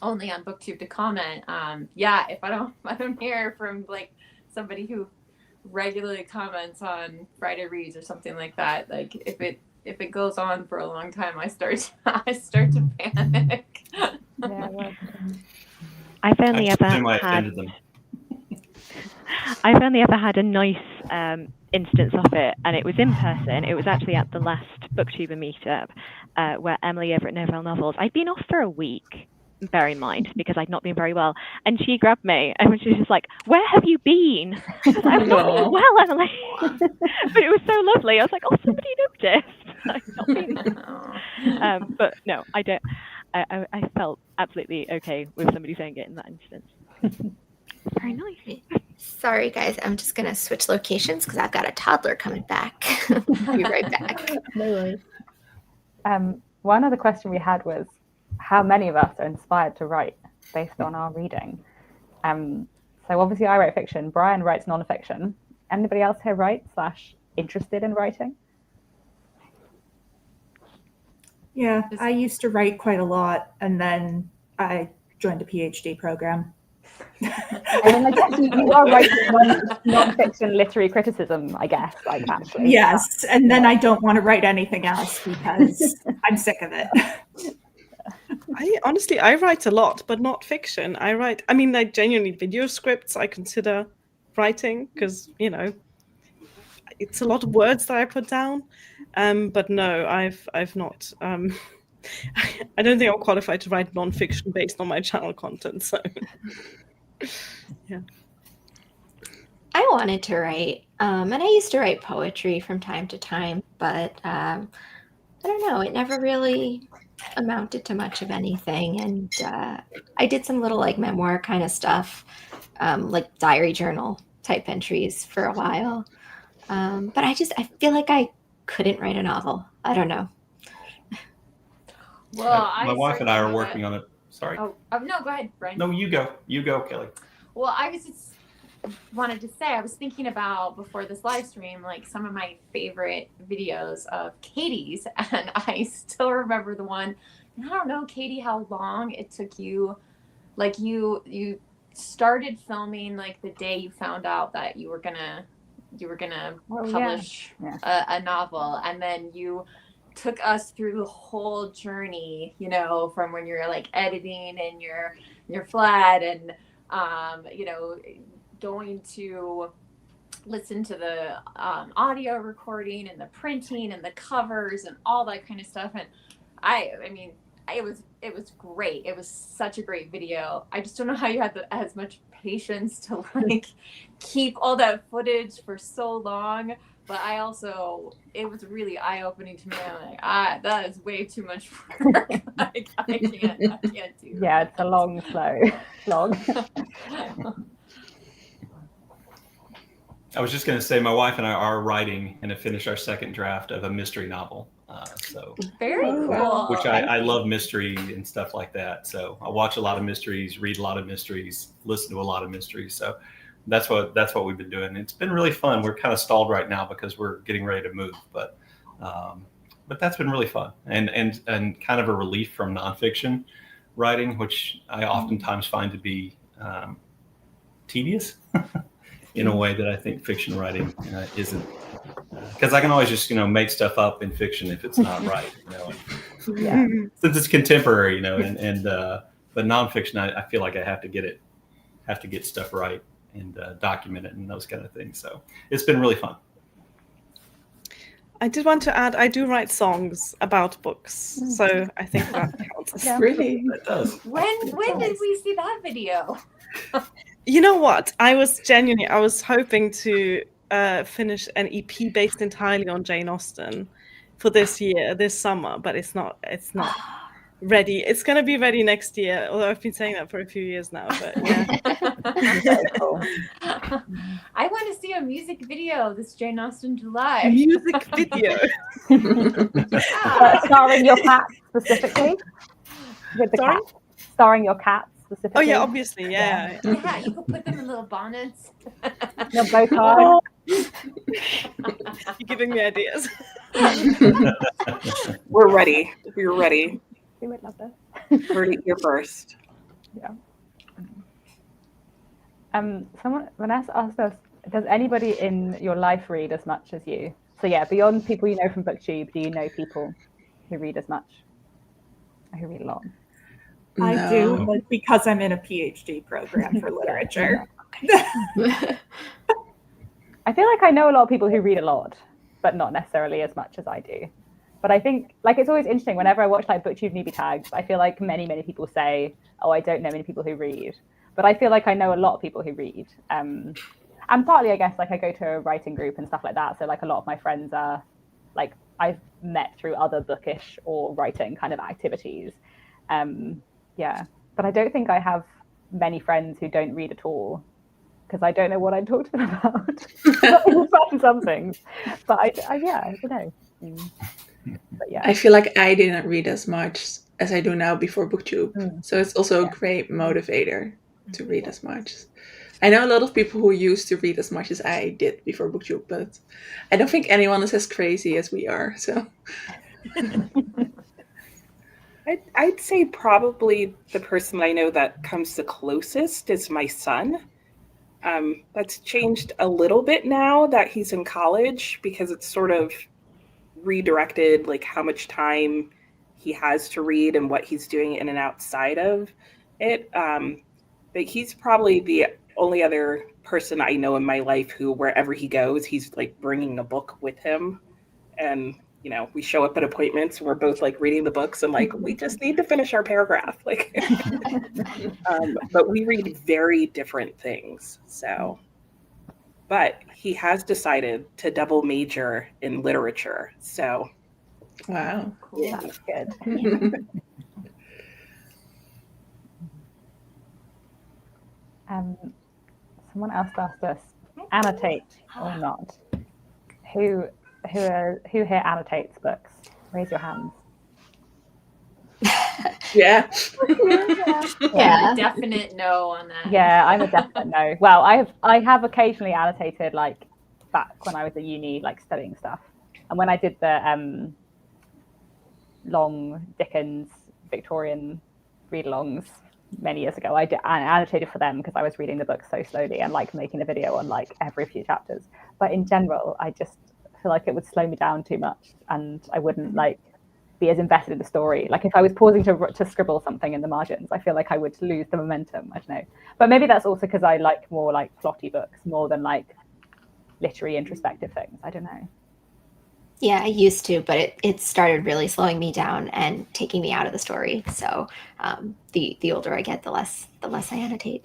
only on Booktube to comment. If I don't hear from like somebody who regularly comments on Friday Reads or something like that, like if it goes on for a long time, I start to panic. I've only ever had a nice instance of it, and it was in person. It was actually at the last Booktuber meetup where Emily over at Novelle Novels. I'd been off for a week, bear in mind, because I'd not been very well, and she grabbed me and she was just like, "Where have you been?" I was like, "I'm not been well, Emily." But it was so lovely. I was like, "Oh, somebody noticed." I've not been there. But no, I don't. I felt absolutely okay with somebody saying it in that instance. Very nice. Sorry, guys. I'm just going to switch locations because I've got a toddler coming back. I'll be right back. No worries. One other question we had was, how many of us are inspired to write based on our reading? So obviously I write fiction. Brian writes nonfiction. Anybody else here write / interested in writing? Yeah, I used to write quite a lot, and then I joined a PhD program. I mean, I guess you are writing non-fiction literary criticism, I guess, like actually. Yes, and then I don't want to write anything else because I'm sick of it. I write a lot, but not fiction. Like genuinely video scripts I consider writing because, it's a lot of words that I put down. But no, I've not. I don't think I'm qualified to write nonfiction based on my channel content. So, yeah. I wanted to write, and I used to write poetry from time to time, but I don't know, it never really amounted to much of anything. And I did some little like memoir kind of stuff, like diary journal type entries for a while. But I feel like I couldn't write a novel. I don't know. Well, my wife and I are working on it. Sorry. Oh, no, go ahead, Brian. No, you go, Kelly. Well, I was just wanted to say, I was thinking about before this live stream, like some of my favorite videos of Katie's, and I still remember the one. I don't know, Katie, how long it took you. Like you started filming like the day you found out that you were gonna publish a novel, and then you took us through the whole journey, from when you're like editing and your flat and going to listen to the audio recording and the printing and the covers and all that kind of stuff. And I mean it was great. It was such a great video. I just don't know how you had as much patience to like keep all that footage for so long. But it was really eye-opening to me. I'm like, that is way too much work. Like, I can't do that. Yeah, it's a long, slow slog. I was just going to say, my wife and I are writing and have finished our second draft of a mystery novel. Very cool. Which I love mystery and stuff like that. So I watch a lot of mysteries, read a lot of mysteries, listen to a lot of mysteries. So that's what we've been doing. It's been really fun. We're kind of stalled right now because we're getting ready to move, but that's been really fun and kind of a relief from nonfiction writing, which I oftentimes find to be tedious in a way that I think fiction writing isn't. Because I can always just make stuff up in fiction if it's not right, Yeah. Since it's contemporary, but nonfiction, I feel like I have to get stuff right and document it and those kind of things. So it's been really fun. I did want to add, I do write songs about books, so I think that counts. Yeah. Really? That does. When did we see that video? You know what? I was hoping to finish an EP based entirely on Jane Austen for this summer, but it's not ready. It's going to be ready next year, although I've been saying that for a few years now, but yeah. Very cool. I want to see a music video this Jane Austen July. Music video. Starring your cat specifically? With the Sorry? cat. Starring your cat specifically? Oh yeah, obviously, yeah. Yeah, you could put them in little bonnets. Your bow tie. You're giving me ideas. We're ready. We're ready. We would love this. Heard it here first. Yeah. Vanessa asked us, does anybody in your life read as much as you? So yeah, beyond people you know from Booktube, do you know people who read as much? Who read a lot? I do, but because I'm in a PhD program for literature. I feel like I know a lot of people who read a lot, but not necessarily as much as I do. But I think like it's always interesting whenever I watch like Booktube newbie tags, I feel like many people say, oh, I don't know many people who read. But I feel like I know a lot of people who read. And partly, I guess, like I go to a writing group and stuff like that. So like a lot of my friends are like I've met through other bookish or writing kind of activities. Yeah, but I don't think I have many friends who don't read at all because I don't know what I'd talk to them about. I'll find some things, but I don't know. But yeah, I feel like I didn't read as much as I do now before Booktube. So it's also a great motivator to read as much. I know a lot of people who used to read as much as I did before Booktube, but I don't think anyone is as crazy as we are. So I'd say probably the person I know that comes the closest is my son. That's changed a little bit now that he's in college because it's sort of redirected like how much time he has to read and what he's doing in and outside of it. But he's probably the only other person I know in my life who wherever he goes, he's like bringing a book with him. And, you know, we show up at appointments and we're both like reading the books and like, we just need to finish our paragraph. Like, but we read very different things. So, but he has decided to double major in literature. So, wow, cool. Yeah. That's good. Someone else asked us, annotate or not? Who here annotates books? Raise your hands. Yeah. Yeah. Definite no on that. Yeah, I'm a definite no. Well, I have occasionally annotated like back when I was at uni, like studying stuff. And when I did the long Dickens Victorian read-alongs many years ago, I annotated for them because I was reading the book so slowly and like making a video on like every few chapters. But in general, I just feel like it would slow me down too much and I wouldn't like be as invested in the story. Like if I was pausing to scribble something in the margins, I feel like I would lose the momentum. I don't know. But maybe that's also because I like more like plotty books more than like literary introspective things. I don't know. Yeah, I used to, but it started really slowing me down and taking me out of the story. So the older I get, the less I annotate.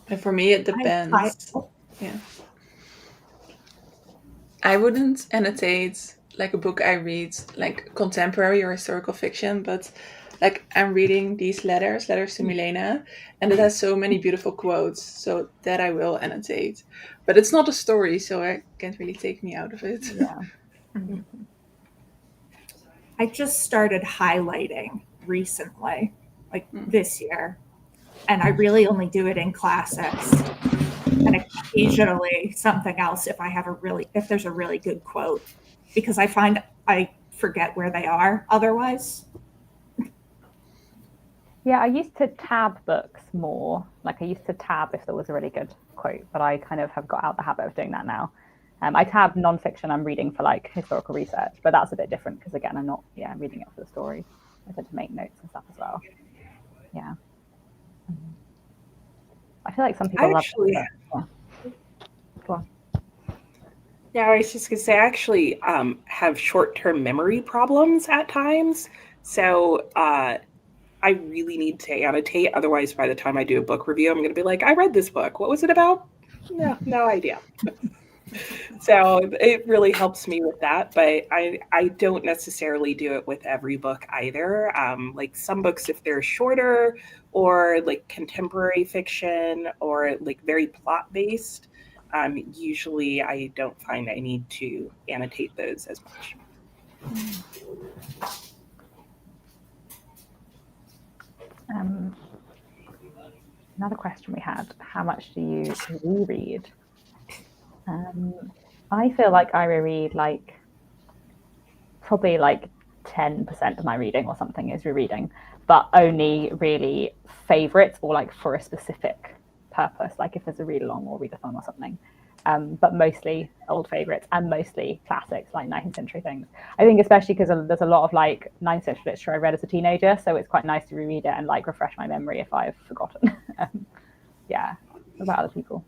And for me, it depends. Yeah. I wouldn't annotate like a book I read, like contemporary or historical fiction, but like I'm reading these letters to Milena, and it has so many beautiful quotes, so that I will annotate. But it's not a story, so it can't really take me out of it. Yeah. I just started highlighting recently, like this year, and I really only do it in classics. And occasionally something else if there's a really good quote, because I find I forget where they are otherwise. Yeah, I used to tab books more. Like I used to tab if there was a really good quote, but I kind of have got out the habit of doing that now. I tab nonfiction I'm reading for like historical research, but that's a bit different because again, I'm not reading it for the story. I tend to make notes and stuff as well. Yeah. I feel like some people love it. Go on. Yeah, I was just going to say, I actually have short-term memory problems at times. So I I really need to annotate. Otherwise, by the time I do a book review, I'm going to be like, I read this book. What was it about? No idea. So it really helps me with that, but I don't necessarily do it with every book either. Like some books, if they're shorter or like contemporary fiction or like very plot based, usually I don't find I need to annotate those as much. Another question we had, how much do you reread? I feel like I reread like probably like 10% of my reading or something is rereading, but only really favorites or like for a specific purpose, like if there's a read along or readathon or something. But mostly old favorites and mostly classics like 19th century things. I think especially because there's a lot of like 19th century literature I read as a teenager, so it's quite nice to reread it and like refresh my memory if I've forgotten. Yeah, what about other people?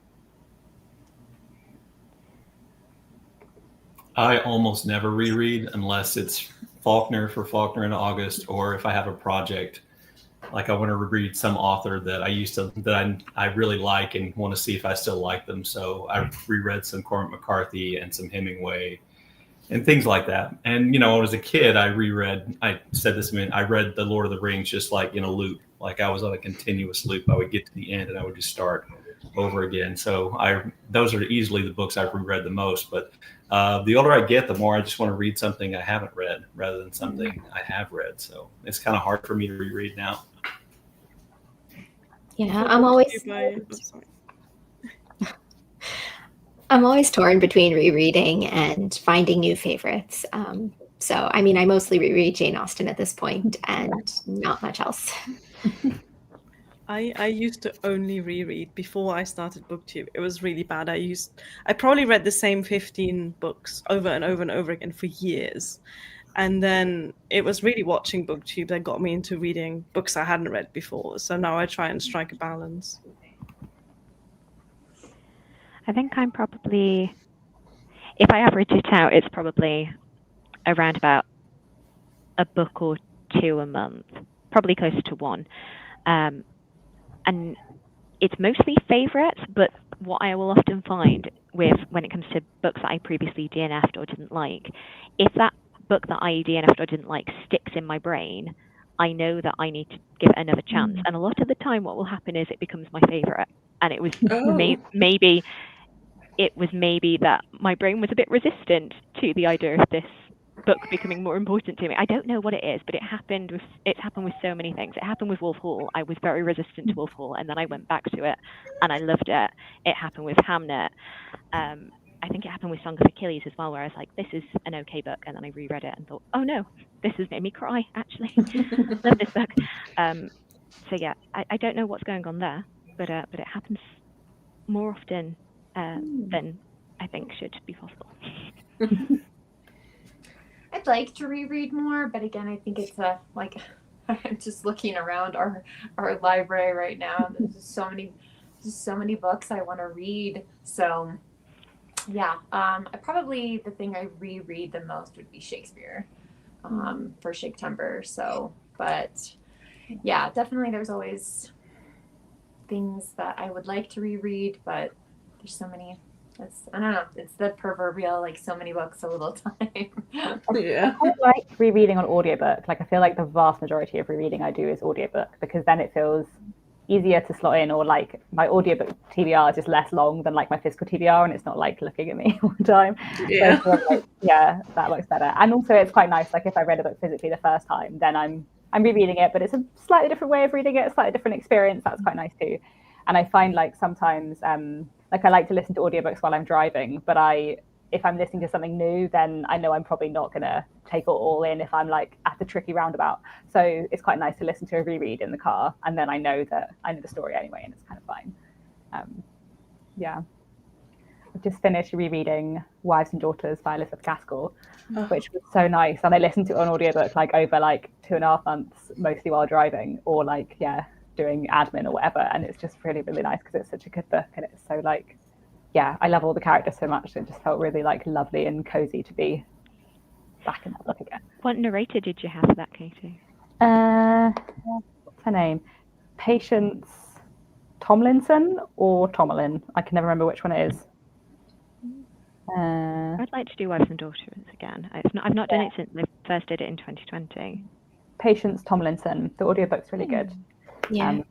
I almost never reread unless it's Faulkner for Faulkner in August, or if I have a project like I want to reread some author that I really like and want to see if I still like them. So I reread some Cormac McCarthy and some Hemingway and things like that. And when I was a kid, I said this a minute, I read The Lord of the Rings just like in a loop. Like I was on a continuous loop. I would get to the end and I would just start over again. So those are easily the books I've reread the most. But the older I get, the more I just want to read something I haven't read rather than something I have read. So it's kind of hard for me to reread now. Yeah, I'm always torn between rereading and finding new favorites. So, I mean, I mostly reread Jane Austen at this point and not much else. I used to only reread before I started Booktube. It was really bad. I probably read the same 15 books over and over and over again for years. And then it was really watching Booktube that got me into reading books I hadn't read before. So now I try and strike a balance. I think I'm probably, if I average it out, it's probably around about a book or two a month, probably closer to one. And it's mostly favorites, but what I will often find when it comes to books that I previously DNF'd or didn't like, if that book that I DNF'd or didn't like sticks in my brain, I know that I need to give it another chance. And a lot of the time what will happen is it becomes my favorite. And it was maybe that my brain was a bit resistant to the idea of this book becoming more important to me. I don't know what it is, but it's happened with so many things. It happened with Wolf Hall. I was very resistant to Wolf Hall, and then I went back to it and I loved it. It happened with Hamnet. I think it happened with Song of Achilles as well, where I was like, this is an okay book, and then I reread it and thought, oh no, this has made me cry, actually. Love this book. So yeah, I don't know what's going on there, but it happens more often than I think should be possible. I'd like to reread more, but again, I think it's I'm just looking around our library right now. There's just so many books I want to read. So yeah, probably the thing I reread the most would be Shakespeare for Shakestember. So, but yeah, definitely there's always things that I would like to reread, but there's so many. I don't know. It's the proverbial, like, so many books, so little time. Yeah. I like rereading on audiobook. Like, I feel like the vast majority of rereading I do is audiobook, because then it feels easier to slot in, or like my audiobook TBR is just less long than like my physical TBR, and it's not like looking at me all the time. Yeah. So like, yeah, that works better. And also it's quite nice, like if I read a book physically the first time, then I'm rereading it, but it's a slightly different way of reading it, a slightly different experience. That's quite nice too. And I find like sometimes like I like to listen to audiobooks while I'm driving, but if I'm listening to something new, then I know I'm probably not going to take it all in if I'm like at the tricky roundabout. So it's quite nice to listen to a reread in the car, and then I know the story anyway, and it's kind of fine. Yeah. I've just finished rereading Wives and Daughters by Elizabeth Gaskell, which was so nice. And I listened to it on audiobook like over like 2.5 months, mostly while driving, or like, doing admin or whatever. And it's just really, really nice because it's such a good book, and it's so like, I love all the characters so much. It just felt really like lovely and cozy to be back in that book again. What narrator did you have for that, Katie? her name? Patience Tomlinson or Tomlin? I can never remember which one it is. I'd like to do Wives and Daughters again. I've not done it since I first did it in 2020. Patience Tomlinson. The audiobook's really good. Yeah. And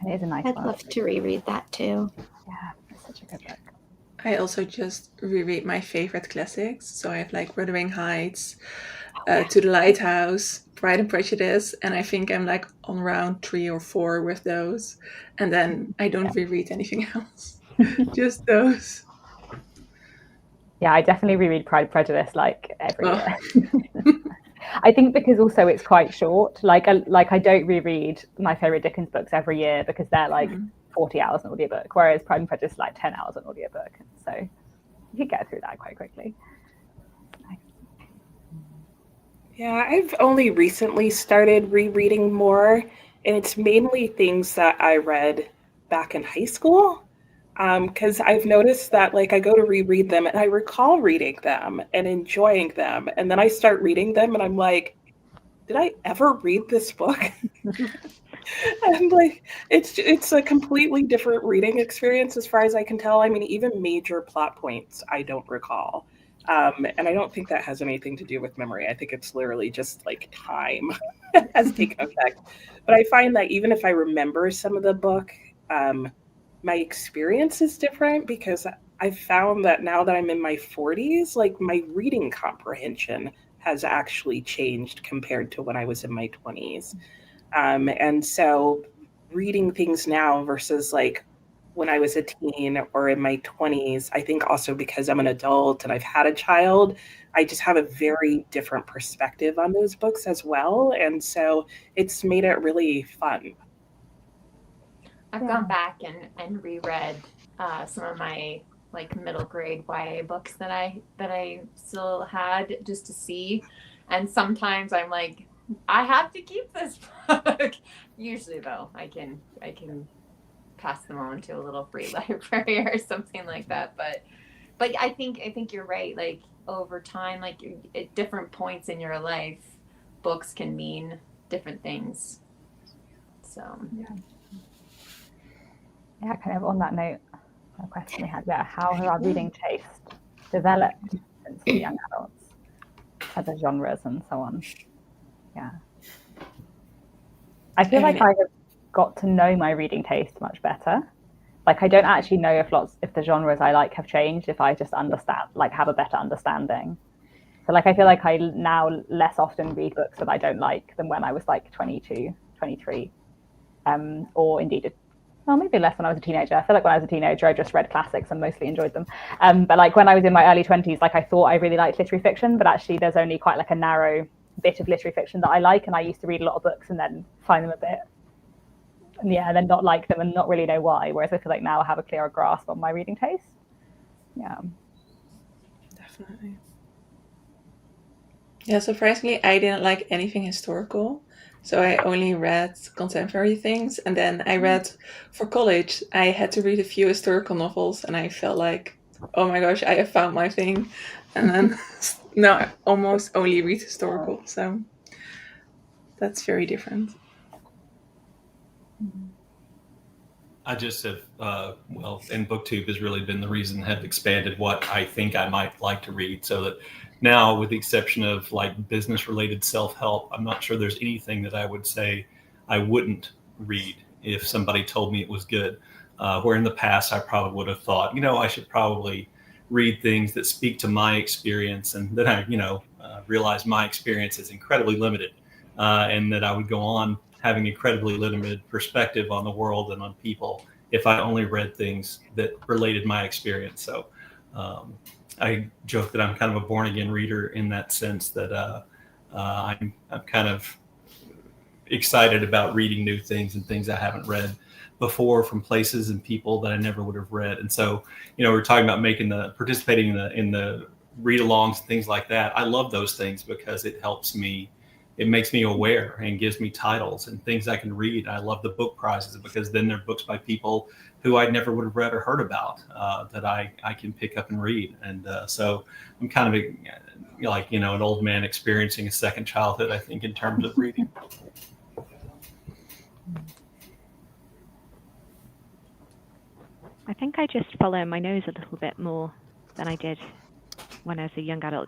it is a nice I'd one. love to reread that too. Yeah, it's such a good book. I also just reread my favorite classics. So I have like Wuthering Heights, To the Lighthouse, Pride and Prejudice, and I think I'm like on round 3 or 4 with those. And then I don't reread anything else, just those. Yeah, I definitely reread Pride and Prejudice like every year. I think because also it's quite short. Like I don't reread my favorite Dickens books every year because they're like 40 hours an audiobook, whereas Pride and Prejudice is like 10 hours an audiobook. So you can get through that quite quickly. Yeah, I've only recently started rereading more, and it's mainly things that I read back in high school. Because I've noticed that like I go to reread them and I recall reading them and enjoying them, and then I start reading them and I'm like, did I ever read this book? And like it's a completely different reading experience as far as I can tell. I mean, even major plot points I don't recall. And I don't think that has anything to do with memory. I think it's literally just like time has taken effect. But I find that even if I remember some of the book, my experience is different because I've found that now that I'm in my 40s, like my reading comprehension has actually changed compared to when I was in my 20s. And so reading things now versus like when I was a teen or in my 20s, I think also because I'm an adult and I've had a child, I just have a very different perspective on those books as well. And so it's made it really fun. I've gone back and reread some of my like middle grade YA books that I still had just to see, and sometimes I'm like, I have to keep this book. Usually though, I can pass them on to a little free library or something like that. But I think you're right. Like over time, like at different points in your life, books can mean different things. So Yeah, kind of on that note, a question we had about how has our reading taste developed since we're young adults, other genres and so on. Yeah. I feel like I have got to know my reading taste much better. Like I don't actually know if the genres I like have changed, if I just understand, like have a better understanding. So like I feel like I now less often read books that I don't like than when I was like 22, 23. Or indeed well, maybe less when I was a teenager. I feel like when I was a teenager, I just read classics and mostly enjoyed them. But like when I was in my early 20s, like I thought I really liked literary fiction, but actually there's only quite like a narrow bit of literary fiction that I like. And I used to read a lot of books and then find them a bit, and then not like them and not really know why. Whereas I feel like now I have a clearer grasp on my reading taste. Yeah. Definitely. Yeah, surprisingly, I didn't like anything historical. So I only read contemporary things. And then I read, for college, I had to read a few historical novels. And I felt like, oh my gosh, I have found my thing. And then now I almost only read historical. So that's very different. I just have, and Booktube has really been the reason have expanded what I think I might like to read. So that now, with the exception of like business-related self-help, I'm not sure there's anything that I would say I wouldn't read if somebody told me it was good. Where in the past, I probably would have thought, I should probably read things that speak to my experience, and that I, realize my experience is incredibly limited, and that I would go on having incredibly limited perspective on the world and on people if I only read things that related my experience. So I joke that I'm kind of a born again reader in that sense, that I'm kind of excited about reading new things and things I haven't read before from places and people that I never would have read. And so, we're talking about participating in the read-alongs and things like that. I love those things because it helps me. It makes me aware and gives me titles and things I can read. I love the book prizes because then they're books by people who I never would have read or heard about that I can pick up and read. And so I'm kind of an old man experiencing a second childhood, I think, in terms of reading. I think I just follow my nose a little bit more than I did when I was a young adult.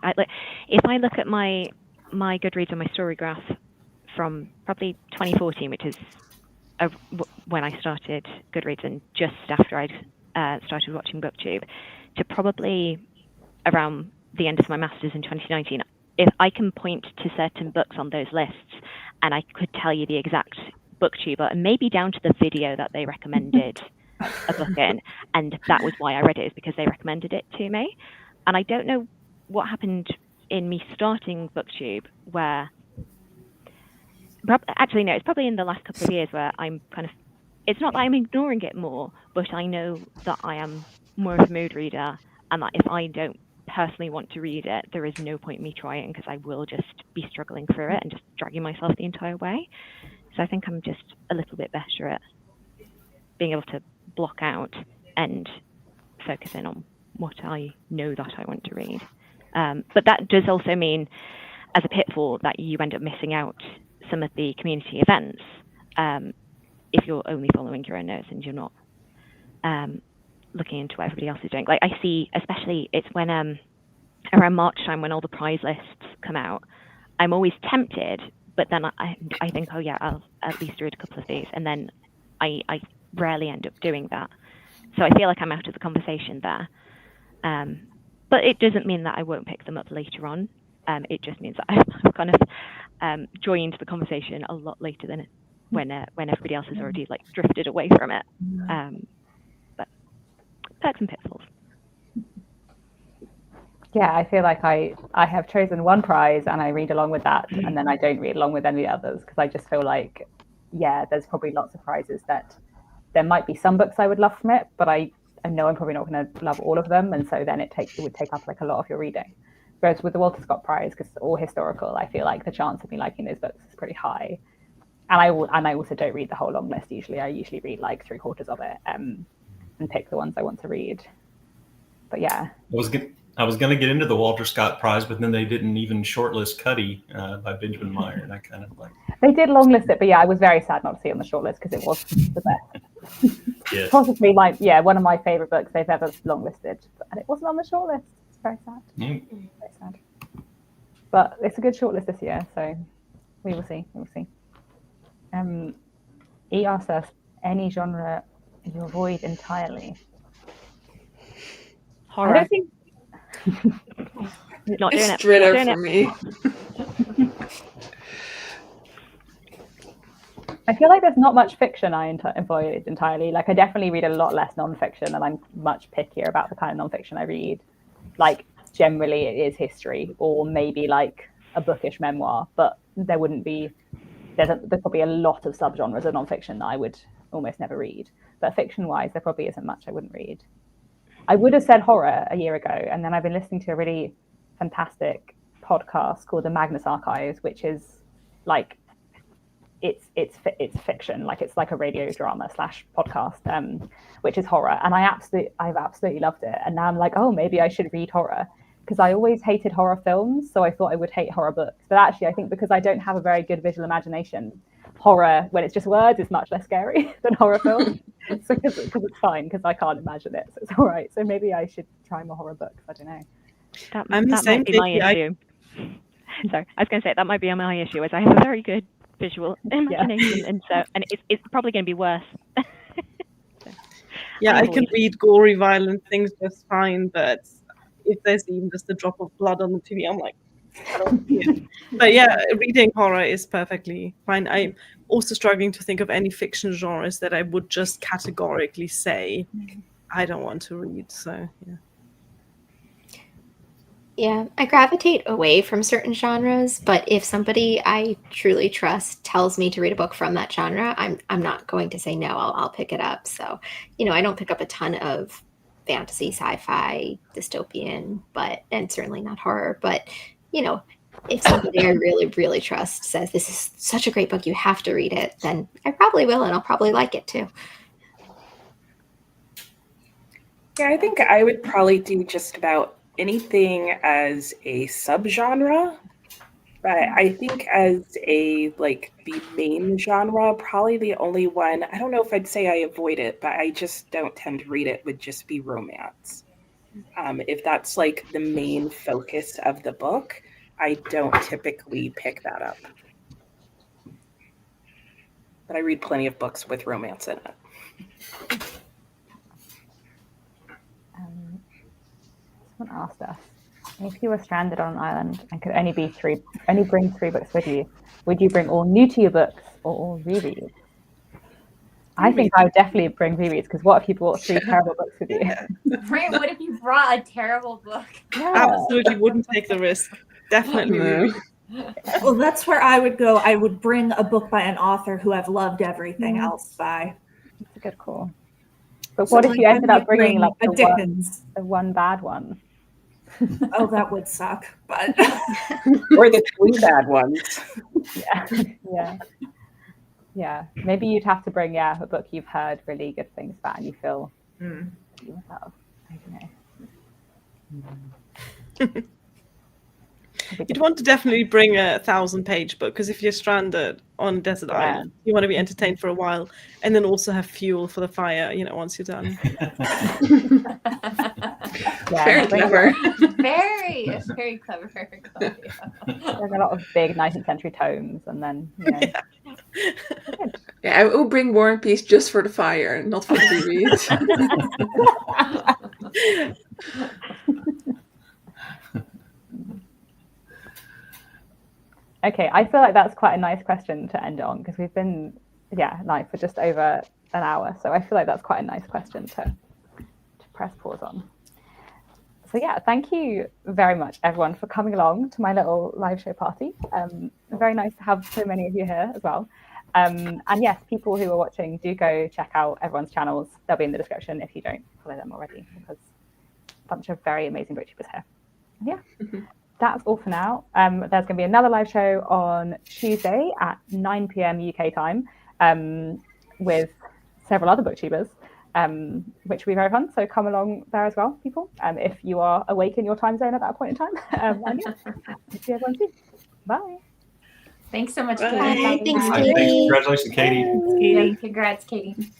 If I look at my Goodreads and my story graph from probably 2014, which is when I started Goodreads and just after I'd started watching Booktube, to probably around the end of my master's in 2019, if I can point to certain books on those lists and I could tell you the exact booktuber and maybe down to the video that they recommended a book in, and that was why I read it, is because they recommended it to me. And I don't know what happened in me starting Booktube, where actually no, it's probably in the last couple of years where I'm kind of, it's not that I'm ignoring it more, but I know that I am more of a mood reader, and that if I don't personally want to read it, there is no point in me trying, because I will just be struggling through it and just dragging myself the entire way. So I think I'm just a little bit better at being able to block out and focus in on what I know that I want to read. But that does also mean, as a pitfall, that you end up missing out some of the community events if you're only following your own notes and you're not looking into what everybody else is doing. Like I see, especially it's when around March time when all the prize lists come out, I'm always tempted, but then I think, oh yeah, I'll at least read a couple of these, and then I rarely end up doing that. So I feel like I'm out of the conversation there. But it doesn't mean that I won't pick them up later on. It just means that I've kind of joined the conversation a lot later than when everybody else has already like drifted away from it. But perks and pitfalls. Yeah, I feel like I have chosen one prize and I read along with that, and then I don't read along with any others, because I just feel like, yeah, there's probably lots of prizes that there might be some books I would love from it, but I know I'm probably not going to love all of them, and so then it would take up like a lot of your reading. Whereas with the Walter Scott Prize, because it's all historical, I feel like the chance of me liking those books is pretty high. And I also don't read the whole long list usually. I usually read like 3/4 of it and pick the ones I want to read. But yeah. I was going to get into the Walter Scott Prize, but then they didn't even shortlist Cuddy by Benjamin Meyer, and I kind of like... They did longlist it, but yeah, I was very sad not to see it on the shortlist because it was the best. Yes. Possibly one of my favourite books they've ever longlisted, and it wasn't on the shortlist. It's very sad. Very sad. But it's a good shortlist this year, so we will see. E asks us, any genre you avoid entirely? Horror. I don't think... Not doing It's it. thriller Not doing for me. I feel like there's not much fiction I avoid entirely. Like I definitely read a lot less nonfiction, and I'm much pickier about the kind of nonfiction I read. Like generally it is history or maybe like a bookish memoir, but there wouldn't be... There's probably a lot of subgenres of nonfiction that I would almost never read. But fiction-wise, there probably isn't much I wouldn't read. I would have said horror a year ago, and then I've been listening to a really fantastic podcast called the Magnus Archives, which is like it's fiction, like it's like a radio drama / podcast, which is horror, and I've absolutely loved it. And now I'm like, oh, maybe I should read horror, because I always hated horror films, so I thought I would hate horror books. But actually, I think because I don't have a very good visual imagination, horror, when it's just words, is much less scary than horror films. So because it's fine, because I can't imagine it, so it's all right. So maybe I should try more horror books. I don't know. That might be my issue. Sorry, I was going to say that might be my issue, as I have a very good visual imagination, and it's probably going to be worse. Yeah, I can read gory, violent things just fine, but if there's even just a drop of blood on the TV, I'm like, I don't see it. But yeah, reading horror is perfectly fine. I'm also struggling to think of any fiction genres that I would just categorically say I don't want to read. So yeah. Yeah, I gravitate away from certain genres, but if somebody I truly trust tells me to read a book from that genre, I'm not going to say no. I'll pick it up. So, I don't pick up a ton of fantasy, sci-fi, dystopian, and certainly not horror. But if somebody I really, really trust says this is such a great book, you have to read it, then I probably will, and I'll probably like it too. Yeah, I think I would probably do just about anything as a subgenre. But I think as the main genre, probably the only one, I don't know if I'd say I avoid it, but I just don't tend to read it, would just be romance. If that's like the main focus of the book, I don't typically pick that up. But I read plenty of books with romance in it. Someone asked us, if you were stranded on an island and could only bring 3 books with you, would you bring all new to your books or all rereads? I think I would definitely bring rereads, because what if you brought 3 terrible books with you? Right, what if you brought a terrible book? Yeah. Absolutely wouldn't take the risk. Definitely reread. Well, that's where I would go. I would bring a book by an author who I've loved everything else by. That's a good call. But what if you ended up bringing like a Dickens? The one bad one? Oh, that would suck. But or the 3 bad ones. Yeah. Maybe you'd have to bring a book you've heard really good things about and you feel you must have. I don't know. You'd want to definitely bring a 1,000-page book, because if you're stranded on a desert island, you want to be entertained for a while, and then also have fuel for the fire, once you're done. Very clever. Very clever. There's a lot of big 19th century tomes, and then I will bring War and Peace just for the fire, not for the reread. Okay, I feel like that's quite a nice question to end on, because we've been live for just over an hour, so I feel like that's quite a nice question to press pause on. So thank you very much, everyone, for coming along to my little live show party. Very nice to have so many of you here as well. And yes, people who are watching, do go check out everyone's channels. They'll be in the description if you don't follow them already, because a bunch of very amazing booktubers here. That's all for now. There's going to be another live show on Tuesday at 9 p.m. UK time with several other booktubers, which will be very fun. So come along there as well, people, if you are awake in your time zone at that point in time. See everyone soon. Bye. Thanks so much, Bye. Katie. Thanks, Thanks. Katie. Congratulations, Katie. Congrats, Katie.